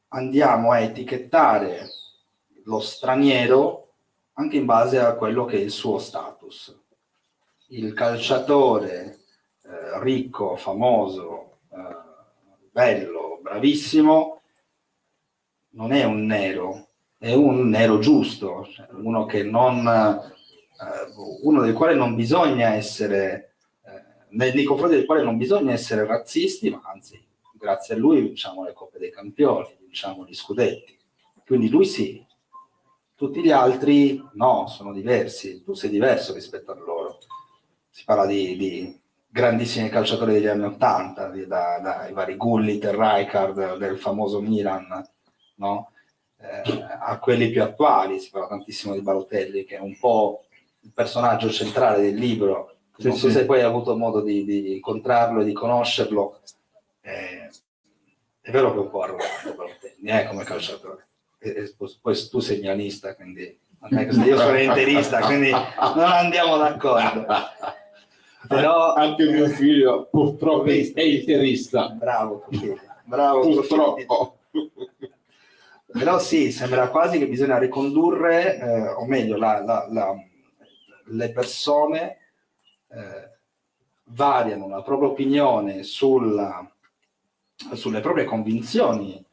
andiamo a etichettare lo straniero anche in base a quello che è il suo status. Il calciatore ricco, famoso, bello, bravissimo, non è un nero, è un nero giusto, cioè uno del quale non bisogna essere, nei confronti del quale non bisogna essere razzisti, ma anzi, grazie a lui vinciamo le Coppe dei Campioni, vinciamo gli scudetti. Quindi lui sì, tutti gli altri no, sono diversi, tu sei diverso rispetto a loro. Si parla di grandissimi calciatori degli anni '80, dai vari Gullit e Rijkaard del famoso Milan, no? A quelli più attuali, si parla tantissimo di Balotelli, che è un po' il personaggio centrale del libro. Non so se poi hai avuto modo di incontrarlo e di conoscerlo. È vero che è un po' arrogante Balotelli, come calciatore. Poi tu sei milanista, quindi io sono interista, quindi non andiamo d'accordo. Però anche mio figlio purtroppo è interista. Bravo purtroppo. Però sì, sembra quasi che bisogna ricondurre, o meglio, le persone variano la propria opinione sulle proprie convinzioni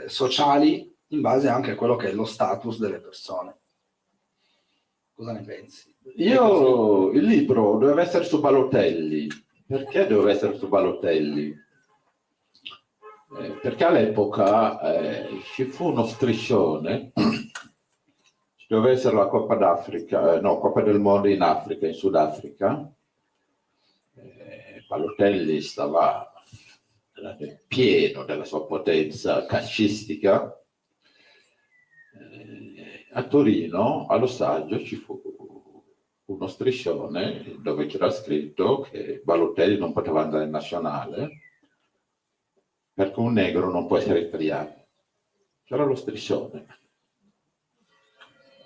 sociali in base anche a quello che è lo status delle persone. Cosa ne pensi? Il libro doveva essere su Balotelli. Perché doveva essere su Balotelli? Perché all'epoca ci fu uno striscione, ci doveva essere la Coppa d'Africa, Coppa del Mondo in Africa, in Sudafrica. Balotelli stava nel pieno della sua potenza calcistica. A Torino, allo stadio, ci fu uno striscione dove c'era scritto che Balotelli non poteva andare in nazionale perché un negro non può essere italiano. C'era lo striscione.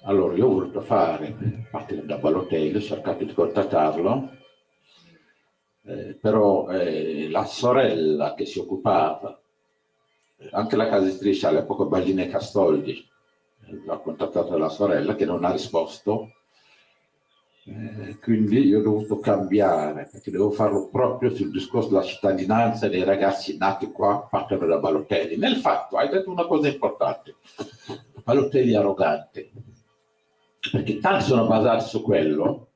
Allora io ho voluto partire da Balotelli, ho cercato di contattarlo, però la sorella che si occupava, anche la casa editrice all'epoca Baldini e Castoldi, ha contattato la sorella che non ha risposto, quindi io ho dovuto cambiare, perché devo farlo proprio sul discorso della cittadinanza dei ragazzi nati qua, partono da Balotelli. Nel fatto hai detto una cosa importante: Balotelli è arrogante, perché tanti sono basati su quello,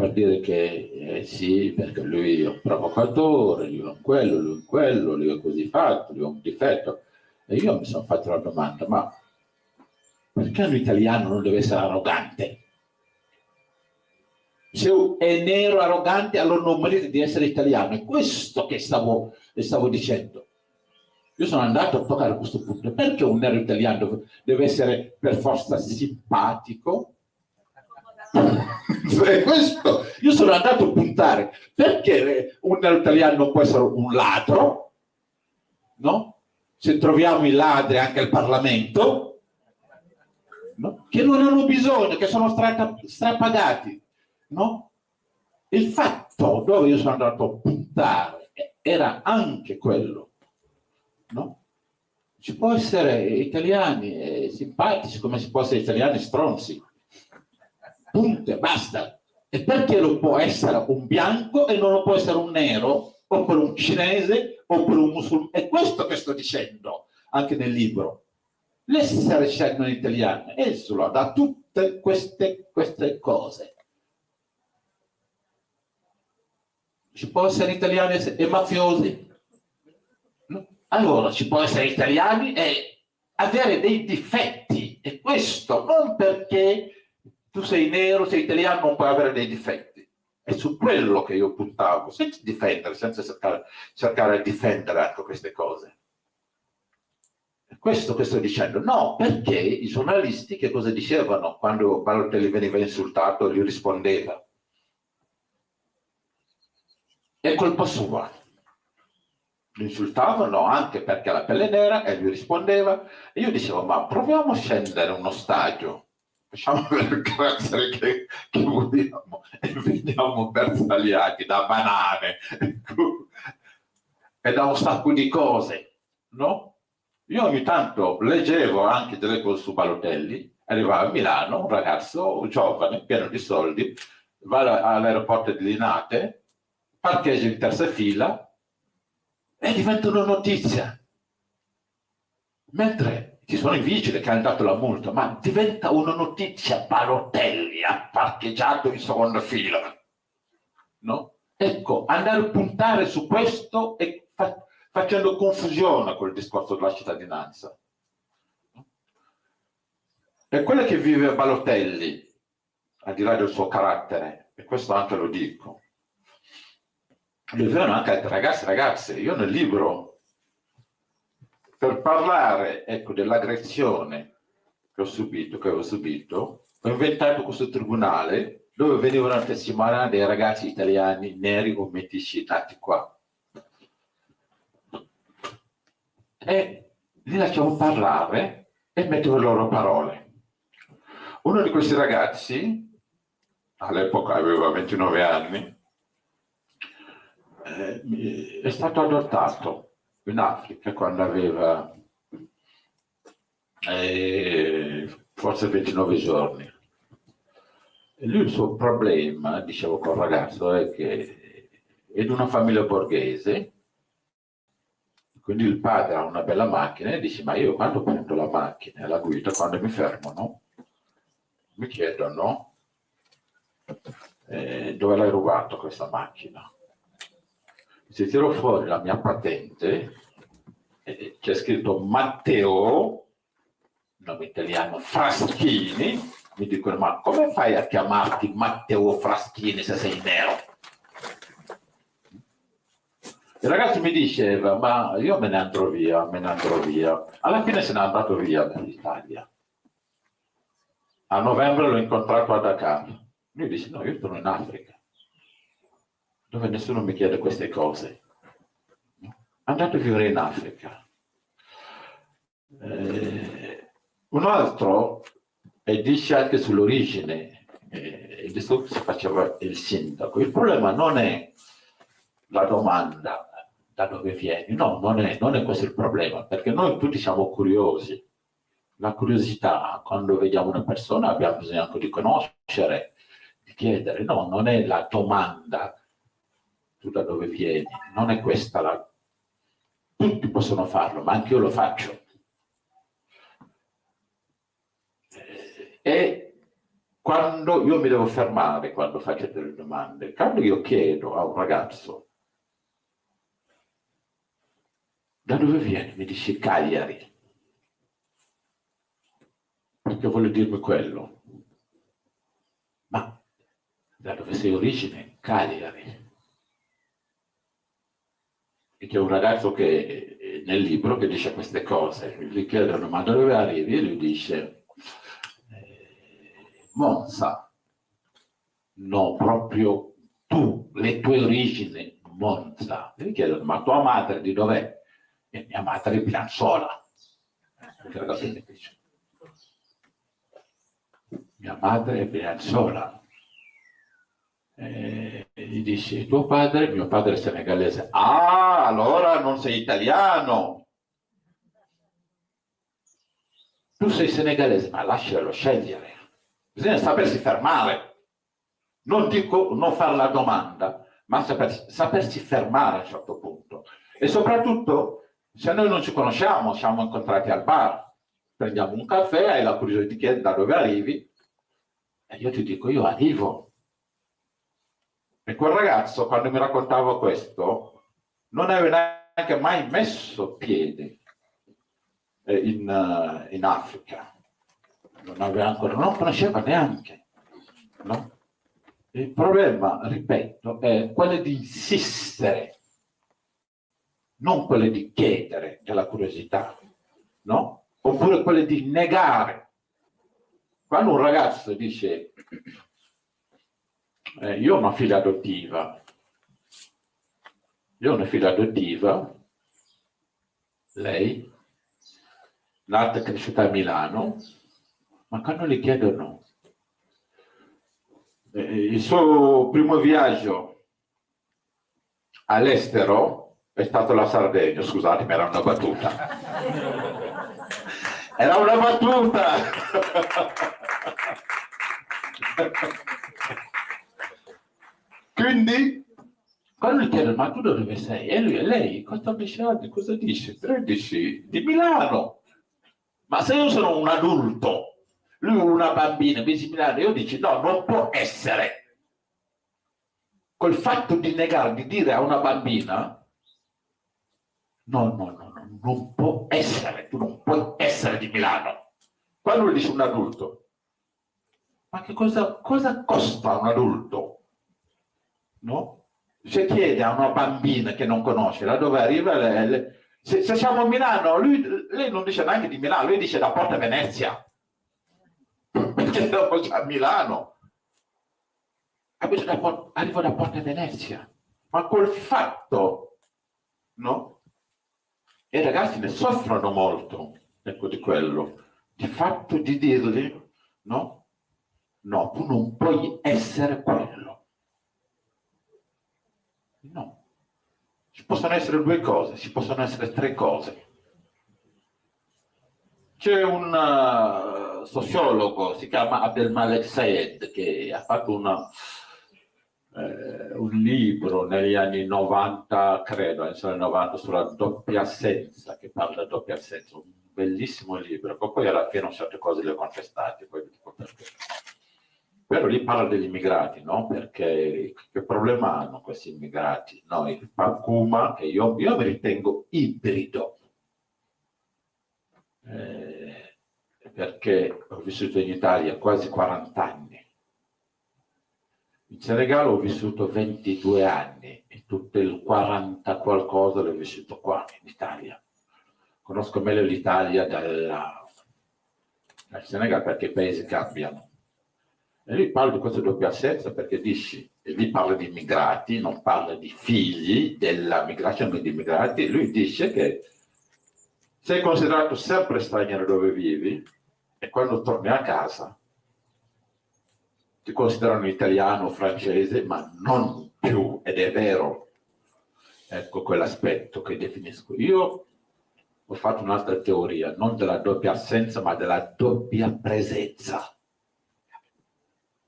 per dire che sì, perché lui è un provocatore, lui è quello, lui è così fatto, lui è un difetto. E io mi sono fatto la domanda, ma perché un italiano non deve essere arrogante? Se è nero arrogante, allora non merita di essere italiano. È questo che stavo dicendo. Io sono andato a toccare questo punto. Perché un nero italiano deve essere per forza simpatico? Questo. Io sono andato a puntare. Perché un nero italiano non può essere un ladro? No? Se troviamo i ladri anche al Parlamento, no? Che non hanno bisogno, che sono strapagati. No? Il fatto dove io sono andato a puntare era anche quello, no? Si può essere italiani simpatici come si può essere italiani stronzi, punto, basta. E perché lo può essere un bianco e non lo può essere un nero, o per un cinese o per un musulmano? È questo che sto dicendo anche nel libro. L'essere scelto in italiano esula da tutte queste cose. Ci può essere italiani e mafiosi? No? Allora ci può essere italiani e avere dei difetti, e questo non perché tu sei nero, sei italiano, non puoi avere dei difetti. È su quello che io puntavo, senza difendere, senza cercare di difendere anche queste cose. È questo che sto dicendo. No, perché i giornalisti che cosa dicevano quando Balotelli veniva insultato e gli rispondeva? È colpa sua. Lo insultavano anche perché ha la pelle nera e lui rispondeva. E io dicevo, ma proviamo a scendere uno stadio, facciamo vedere il carattere che vogliamo e veniamo bersagliati da banane e da un sacco di cose, no? Io ogni tanto leggevo anche delle cose su Balotelli, arrivava a Milano, un ragazzo giovane, pieno di soldi, va all'aeroporto di Linate, parcheggia in terza fila e diventa una notizia. Mentre ci sono i vigili che hanno dato la multa, ma diventa una notizia. Balotelli ha parcheggiato in seconda fila. No? Ecco, andare a puntare su questo e facendo confusione col discorso della cittadinanza. E quello che vive Balotelli, al di là del suo carattere, e questo anche lo dico, lo vivono anche altri ragazzi e ragazze. Io nel libro, per parlare, ecco, dell'aggressione che avevo subito, ho inventato questo tribunale dove venivano a testimoniare dei ragazzi italiani neri o metisci nati qua. E li lasciavo parlare e mettevo le loro parole. Uno di questi ragazzi, all'epoca aveva 29 anni, è stato adottato in Africa quando aveva forse 29 giorni. E lui il suo problema, dicevo col ragazzo, è che è di una famiglia borghese, quindi il padre ha una bella macchina e dice, ma io quando prendo la macchina e la guida, quando mi fermano, mi chiedono dove l'hai rubato questa macchina. Se tiro fuori la mia patente, c'è scritto Matteo, nome italiano, Fraschini, mi dicono, ma come fai a chiamarti Matteo Fraschini se sei nero? Il ragazzo mi diceva, ma io me ne andrò via. Alla fine se n'è andato via dall'Italia. A novembre l'ho incontrato a Dakar. Lui dice, no, io sono in Africa, dove nessuno mi chiede queste cose. Andate a vivere in Africa. Un altro dice anche sull'origine, il discorso che si faceva il sindaco. Il problema non è la domanda da dove vieni, no, non è questo il problema, perché noi tutti siamo curiosi. La curiosità, quando vediamo una persona, abbiamo bisogno anche di conoscere, di chiedere. No, non è la domanda, tu da dove vieni, non è questa la... Tutti possono farlo, ma anche io lo faccio. E quando io mi devo fermare quando faccio delle domande, quando io chiedo a un ragazzo da dove vieni, mi dice Cagliari, perché vuole dirmi quello. Ma da dove sei origine? Cagliari. E c'è un ragazzo che nel libro che dice queste cose, gli chiedono ma da dove arrivi? E lui dice Monza. No, proprio tu, le tue origini, Monza. E gli chiedono ma tua madre di dov'è? E mia madre è Piazzola. Che ragazzo mi dice? Mia madre è Piazzola. E gli dice tuo padre? Mio padre è senegalese. Ah, allora non sei italiano. Tu sei senegalese, ma lascialo scegliere. Bisogna sapersi fermare. Non dico non fare la domanda, ma sapersi fermare a un certo punto. E soprattutto, se noi non ci conosciamo, siamo incontrati al bar, prendiamo un caffè, hai la curiosità di chiedere da dove arrivi, e io ti dico, io arrivo. E quel ragazzo, quando mi raccontava questo, non aveva neanche mai messo piede in Africa. Non conosceva neanche, no? Il problema, ripeto, è quello di insistere, non quello di chiedere della curiosità, no? Oppure quello di negare. Quando un ragazzo dice io ho una figlia adottiva, lei, nata e cresciuta a Milano, ma quando gli chiedono il suo primo viaggio all'estero è stato la Sardegna, scusatemi, era una battuta. Era una battuta! Quindi, quando gli chiedono, ma tu dove sei? E lei, 14 anni, cosa dice? 13, di Milano. Ma se io sono un adulto, lui è una bambina, mi dice Milano, io dico no, non può essere. Col fatto di negare, di dire a una bambina, no, non può essere, tu non puoi essere di Milano. Quando lo dice un adulto, ma che cosa costa un adulto? No? Se chiede a una bambina che non conosce da dove arriva, se siamo a Milano, lei non dice neanche di Milano, lui dice da Porta Venezia. Perché siamo già a Milano. Arrivo da Porta Venezia. Ma col fatto, no? E i ragazzi ne soffrono molto, ecco, di quello. Di fatto di dirgli, no? No, tu non puoi essere quello. No. Ci possono essere due cose, ci possono essere tre cose. C'è un sociologo, si chiama Abdelmalek Sayed, che ha fatto un libro negli anni 90, credo, inizio 90, sulla doppia assenza, che parla della doppia assenza, un bellissimo libro, poi alla fine certe cose le ho contestate, poi dico perché. Però lì parla degli immigrati, no? Perché che problema hanno questi immigrati? No, il Pancuma, che io mi ritengo ibrido, perché ho vissuto in Italia quasi 40 anni, in Senegal ho vissuto 22 anni e tutto il 40 qualcosa l'ho vissuto qua in Italia. Conosco meglio l'Italia dal Senegal perché i paesi cambiano. E lui parla di questa doppia assenza perché dice, e lì parla di immigrati, non parla di figli della migrazione di immigrati, lui dice che sei considerato sempre straniero dove vivi e quando torni a casa ti considerano italiano o francese, ma non più, ed è vero. Ecco quell'aspetto che definisco. Io ho fatto un'altra teoria, non della doppia assenza, ma della doppia presenza.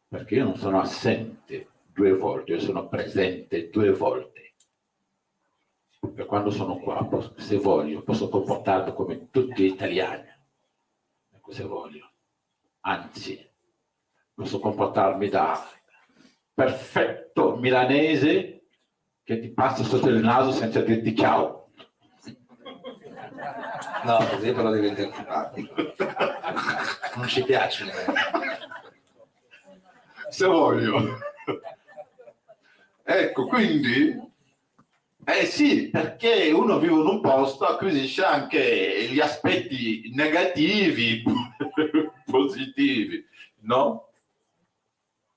Perché io non sono assente 2 volte, io sono presente 2 volte. E quando sono qua, se voglio, posso comportarmi come tutti gli italiani. Ecco, se voglio. Anzi, posso comportarmi da perfetto milanese che ti passa sotto il naso senza dirti ciao. No, così però diventa antipatico. Non ci piace. Se voglio. Ecco, quindi, sì, perché uno vive in un posto, acquisisce anche gli aspetti negativi, positivi, no?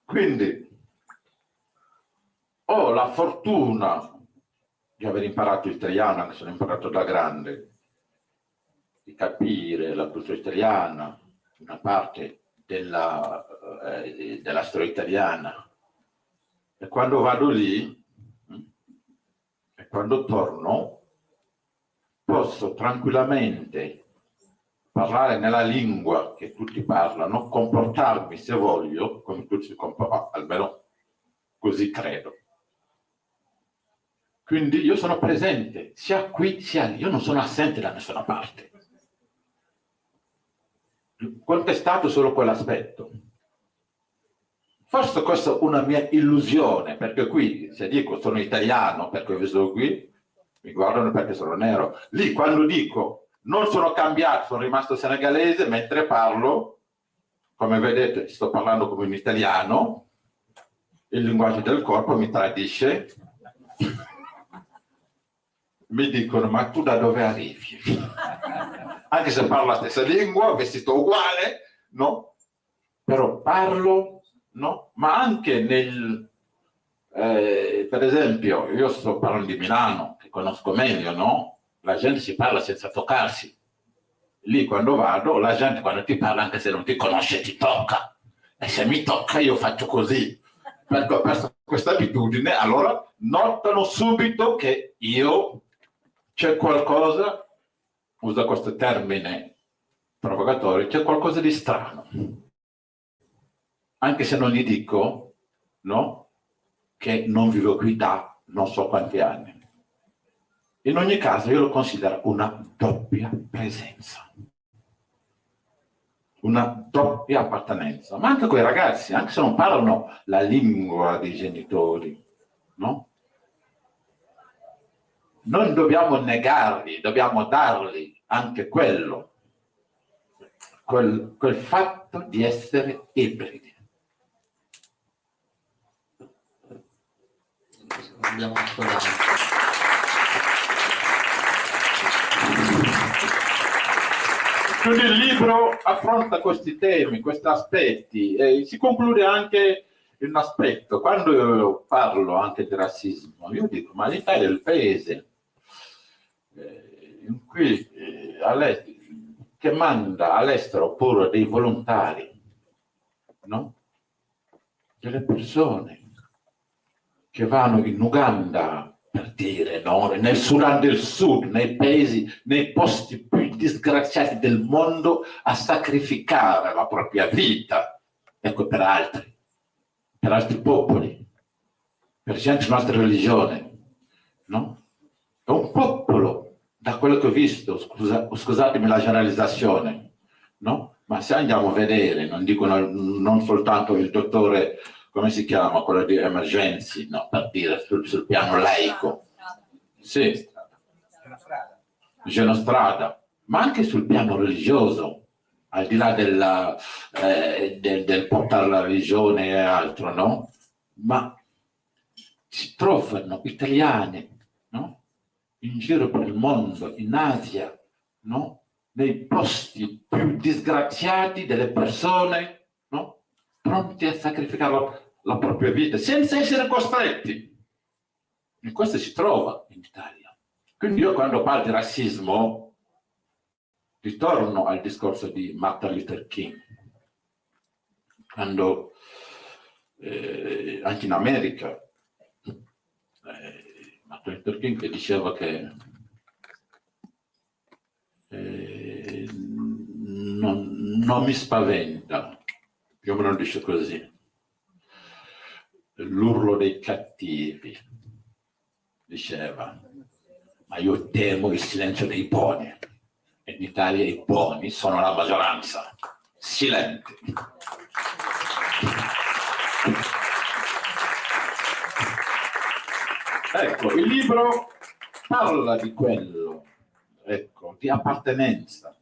Quindi, ho la fortuna di aver imparato l'italiano, anche se l'ho imparato da grande, di capire la cultura italiana, una parte della storia italiana. E quando vado lì, e quando torno, posso tranquillamente parlare nella lingua che tutti parlano, comportarmi, se voglio, come tutti si comportano, almeno così credo. Quindi io sono presente, sia qui sia lì, io non sono assente da nessuna parte. Ho contestato solo quell'aspetto. Forse questa è una mia illusione, perché qui, se dico sono italiano perché ho vissuto qui, mi guardano perché sono nero. Lì, quando dico non sono cambiato, sono rimasto senegalese, mentre parlo, come vedete, sto parlando come un italiano, il linguaggio del corpo mi tradisce, mi dicono ma tu da dove arrivi? Anche se parlo la stessa lingua, vestito uguale, no? Però parlo, no? Ma anche nel, per esempio, io sto parlando di Milano, che conosco meglio, no? La gente si parla senza toccarsi. Lì quando vado, la gente quando ti parla, anche se non ti conosce, ti tocca. E se mi tocca io faccio così. Perché ho perso questa abitudine, allora notano subito che io c'è qualcosa, uso questo termine provocatorio, c'è qualcosa di strano. Anche se non gli dico, no, che non vivo qui da non so quanti anni. In ogni caso io lo considero una doppia presenza, una doppia appartenenza. Ma anche quei ragazzi, anche se non parlano la lingua dei genitori, no? Non dobbiamo negarli, dobbiamo dargli anche quello, quel fatto di essere ibridi. Abbiamo ascoltato. Quindi il libro affronta questi temi, questi aspetti, e si conclude anche in un aspetto. Quando io parlo anche di razzismo, io dico, ma l'Italia è il paese in cui che manda all'estero pure dei volontari, no? Delle persone che vanno in Uganda, per dire, no? Nel Sudan del Sud, nei paesi, nei posti più disgraziati del mondo, a sacrificare la propria vita, ecco, per altri popoli, per gente di un'altra religione, no? È un popolo, da quello che ho visto, scusatemi la generalizzazione, no? Ma se andiamo a vedere, non dicono non soltanto il dottore, come si chiama, quello di Emergency, no, per dire sul piano laico, sì, Genostrada, ma anche sul piano religioso, al di là del portare la religione e altro, no? Ma si trovano italiani, no? In giro per il mondo, in Asia, no? Nei posti più disgraziati delle persone, no? Pronti a sacrificare la propria vita senza essere costretti. E questo si trova in Italia. Quindi io quando parlo di razzismo ritorno al discorso di Martin Luther King, quando anche in America Martin Luther King che diceva che non mi spaventa, più o meno dice così, l'urlo dei cattivi, diceva, ma io temo il silenzio dei buoni. E in Italia i buoni sono la maggioranza, silenti. Ecco, il libro parla di quello, ecco, di appartenenza,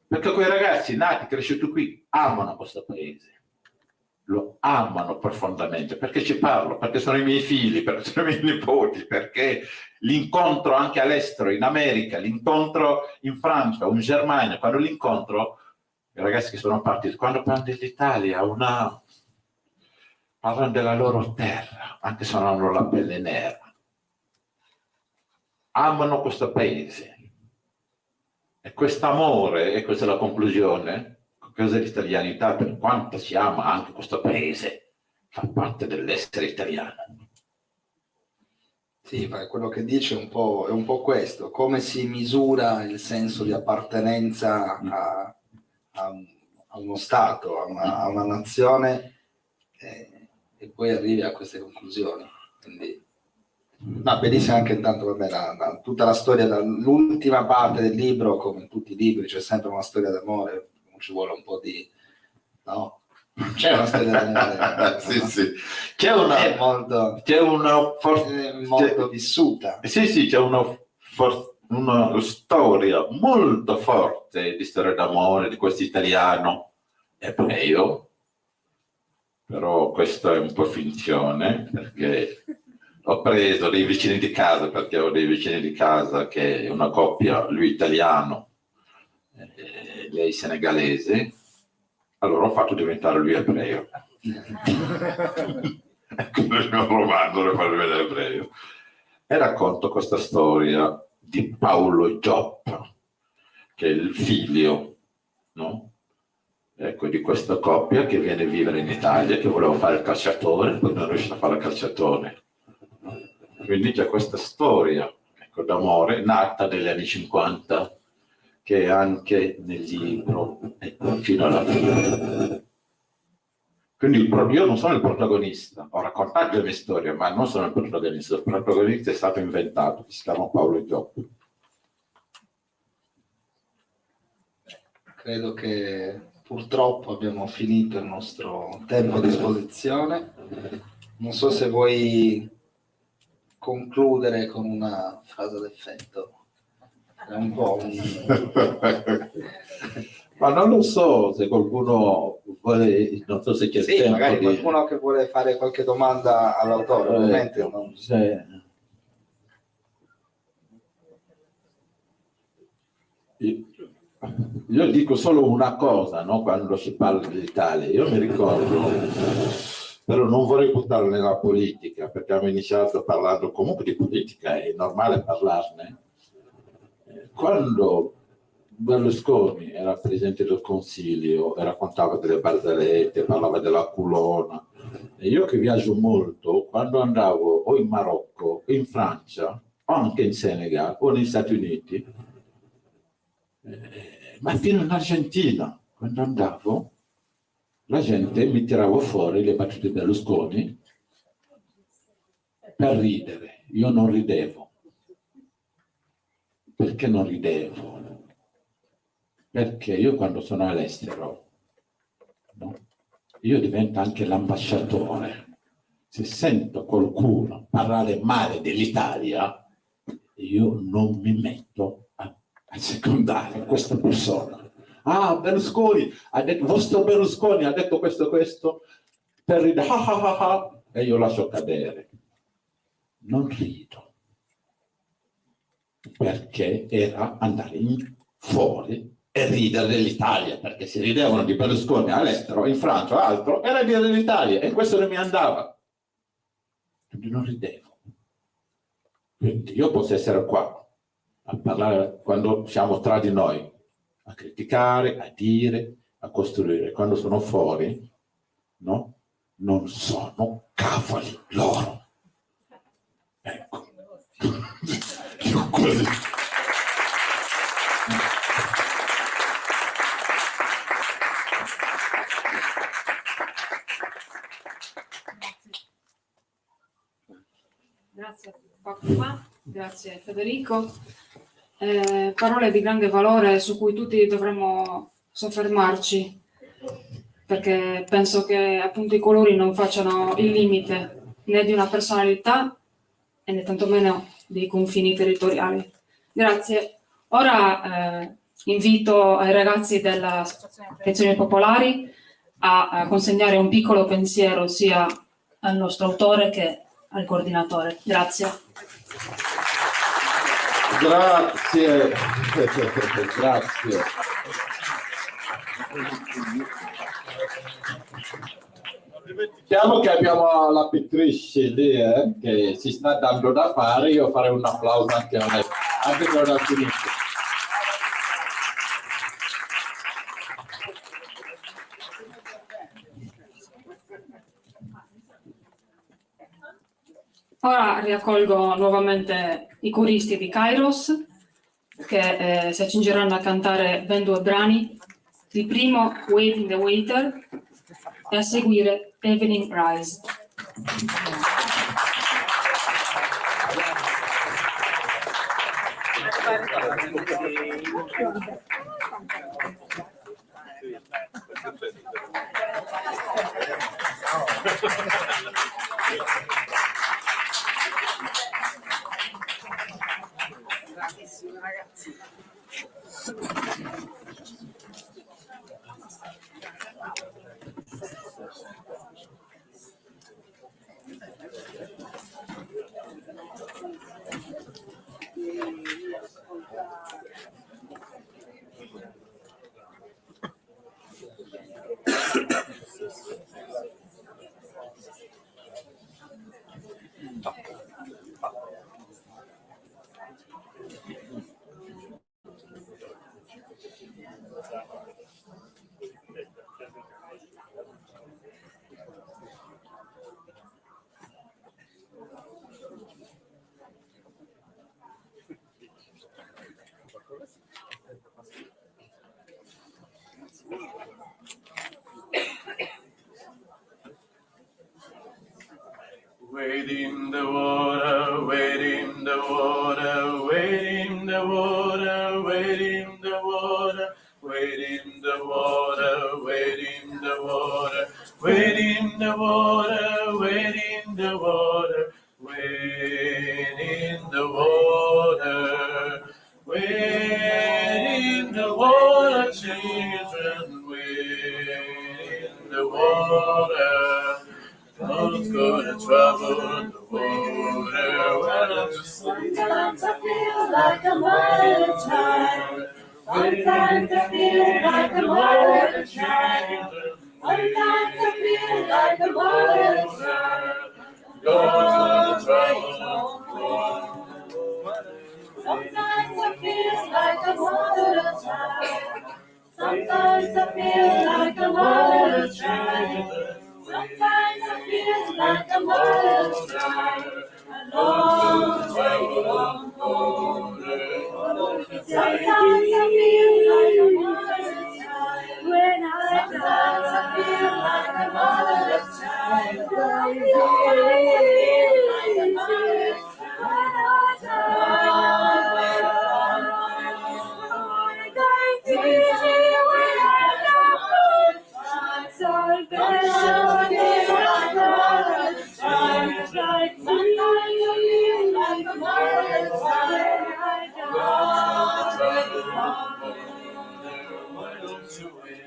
perché quei ragazzi nati, cresciuti qui, amano questo paese, lo amano profondamente, perché ci parlo, perché sono i miei figli, perché sono i miei nipoti, perché l'incontro anche all'estero, in America, l'incontro in Francia o in Germania, quando l'incontro, i ragazzi che sono partiti, quando parlano dell'Italia, parlano della loro terra, anche se non hanno la pelle nera. Amano questo paese. E quest'amore, e questa è la conclusione, cos'è l'italianità, per quanto si ama anche questo paese, fa parte dell'essere italiano. Sì, ma quello che dice è un po' questo, come si misura il senso di appartenenza a uno Stato, a una nazione, e poi arrivi a queste conclusioni. Quindi, ma benissimo anche intanto, vabbè, tutta la storia, l'ultima parte del libro, come in tutti i libri, c'è sempre una storia d'amore, ci vuole un po' di... no? C'è una storia d'amore. Sì, no? sì. È molto vissuta. Sì, c'è una storia molto forte di storia d'amore di questo italiano ebreo, però questo è un po' finzione, perché ho preso dei vicini di casa, perché ho dei vicini di casa che è una coppia, lui italiano, lei senegalese, allora ho fatto diventare lui ebreo. Ecco il mio romanzo, lo faccio vedere ebreo. E racconto questa storia di Paolo Gioppa, che è il figlio, no? Ecco, di questa coppia che viene a vivere in Italia, che voleva fare il calciatore, poi non riesce a fare il calciatore. Quindi c'è questa storia, ecco, d'amore nata negli anni 50, che è anche nel libro, ecco, fino alla fine. Quindi io non sono il protagonista, ho raccontato le mie storie, ma non sono il protagonista è stato inventato, si chiama Paolo Gioppa. Credo che purtroppo abbiamo finito il nostro tempo a disposizione. Non so se vuoi concludere con una frase d'effetto. È un po' Ma non lo so se qualcuno vuole, non so se c'è sì, tempo magari di... qualcuno che vuole fare qualche domanda all'autore, ovviamente. Non... Io dico solo una cosa, no? Quando si parla dell'Italia, io mi ricordo, però non vorrei buttarlo nella politica, perché abbiamo iniziato parlando comunque di politica, è normale parlarne. Quando Berlusconi era presidente del Consiglio e raccontava delle barzellette, parlava della culona, e io che viaggio molto, quando andavo o in Marocco, o in Francia, o anche in Senegal, o negli Stati Uniti, ma fino in Argentina, quando andavo, la gente mi tirava fuori le battute di Berlusconi per ridere. Io non ridevo. Perché non ridevo? Perché io quando sono all'estero, no? Io divento anche l'ambasciatore. Se sento qualcuno parlare male dell'Italia, io non mi metto a secondare questa persona. Ah, Berlusconi ha detto, vostro Berlusconi ha detto questo, per ridere, e io lascio cadere. Non rido. Perché era andare fuori e ridere dell'Italia, perché si ridevano di Berlusconi all'estero, in Francia o altro, era ridere dell'Italia, e questo non mi andava. Quindi non ridevo. Quindi io posso essere qua a parlare quando siamo tra di noi, a criticare, a dire, a costruire. Quando sono fuori, no? Non sono cavoli loro. Ecco. Io così. Grazie Papà, grazie Federico. Parole di grande valore su cui tutti dovremmo soffermarci, perché penso che appunto i colori non facciano il limite né di una personalità e né tantomeno dei confini territoriali. Grazie. Ora invito ai ragazzi dell'Associazione Tradizioni Popolari a consegnare un piccolo pensiero sia al nostro autore che al coordinatore. Grazie. Grazie. Grazie. Diciamo che abbiamo la pittrice lì che si sta dando da fare, io farei un applauso anche a lei, anche se non ha finito. Ora riaccolgo nuovamente i coristi di Kairos che si accingeranno a cantare ben 2 brani. Il primo, Waiting the Waiter, e a seguire Evening Rise. Bravissimo, ragazzi. Wade in the water, wade in the water, wade in the water, wade in the water, wade in the water, wade in the water, wade in the water, wade in the water, wade in the water, wade in the water, children, wade in the water. Don't go to trouble in the water. Sometimes I feel like a mother child. Sometimes I feel like a mother child. Sometimes I feel like a mother child. Don't go to trouble. Sometimes I feel like a mother child. Sometimes I feel like a mother child. Sometimes I feel like a mother's child, a long way home. Sometimes I feel like a mother's child. When I die, I feel like a mother's child. Sometimes I feel like a mother's child. When I die, I die easy when I die. Salvation is like a mother's child. Sometimes I feel like a mother's child. Why don't you wait?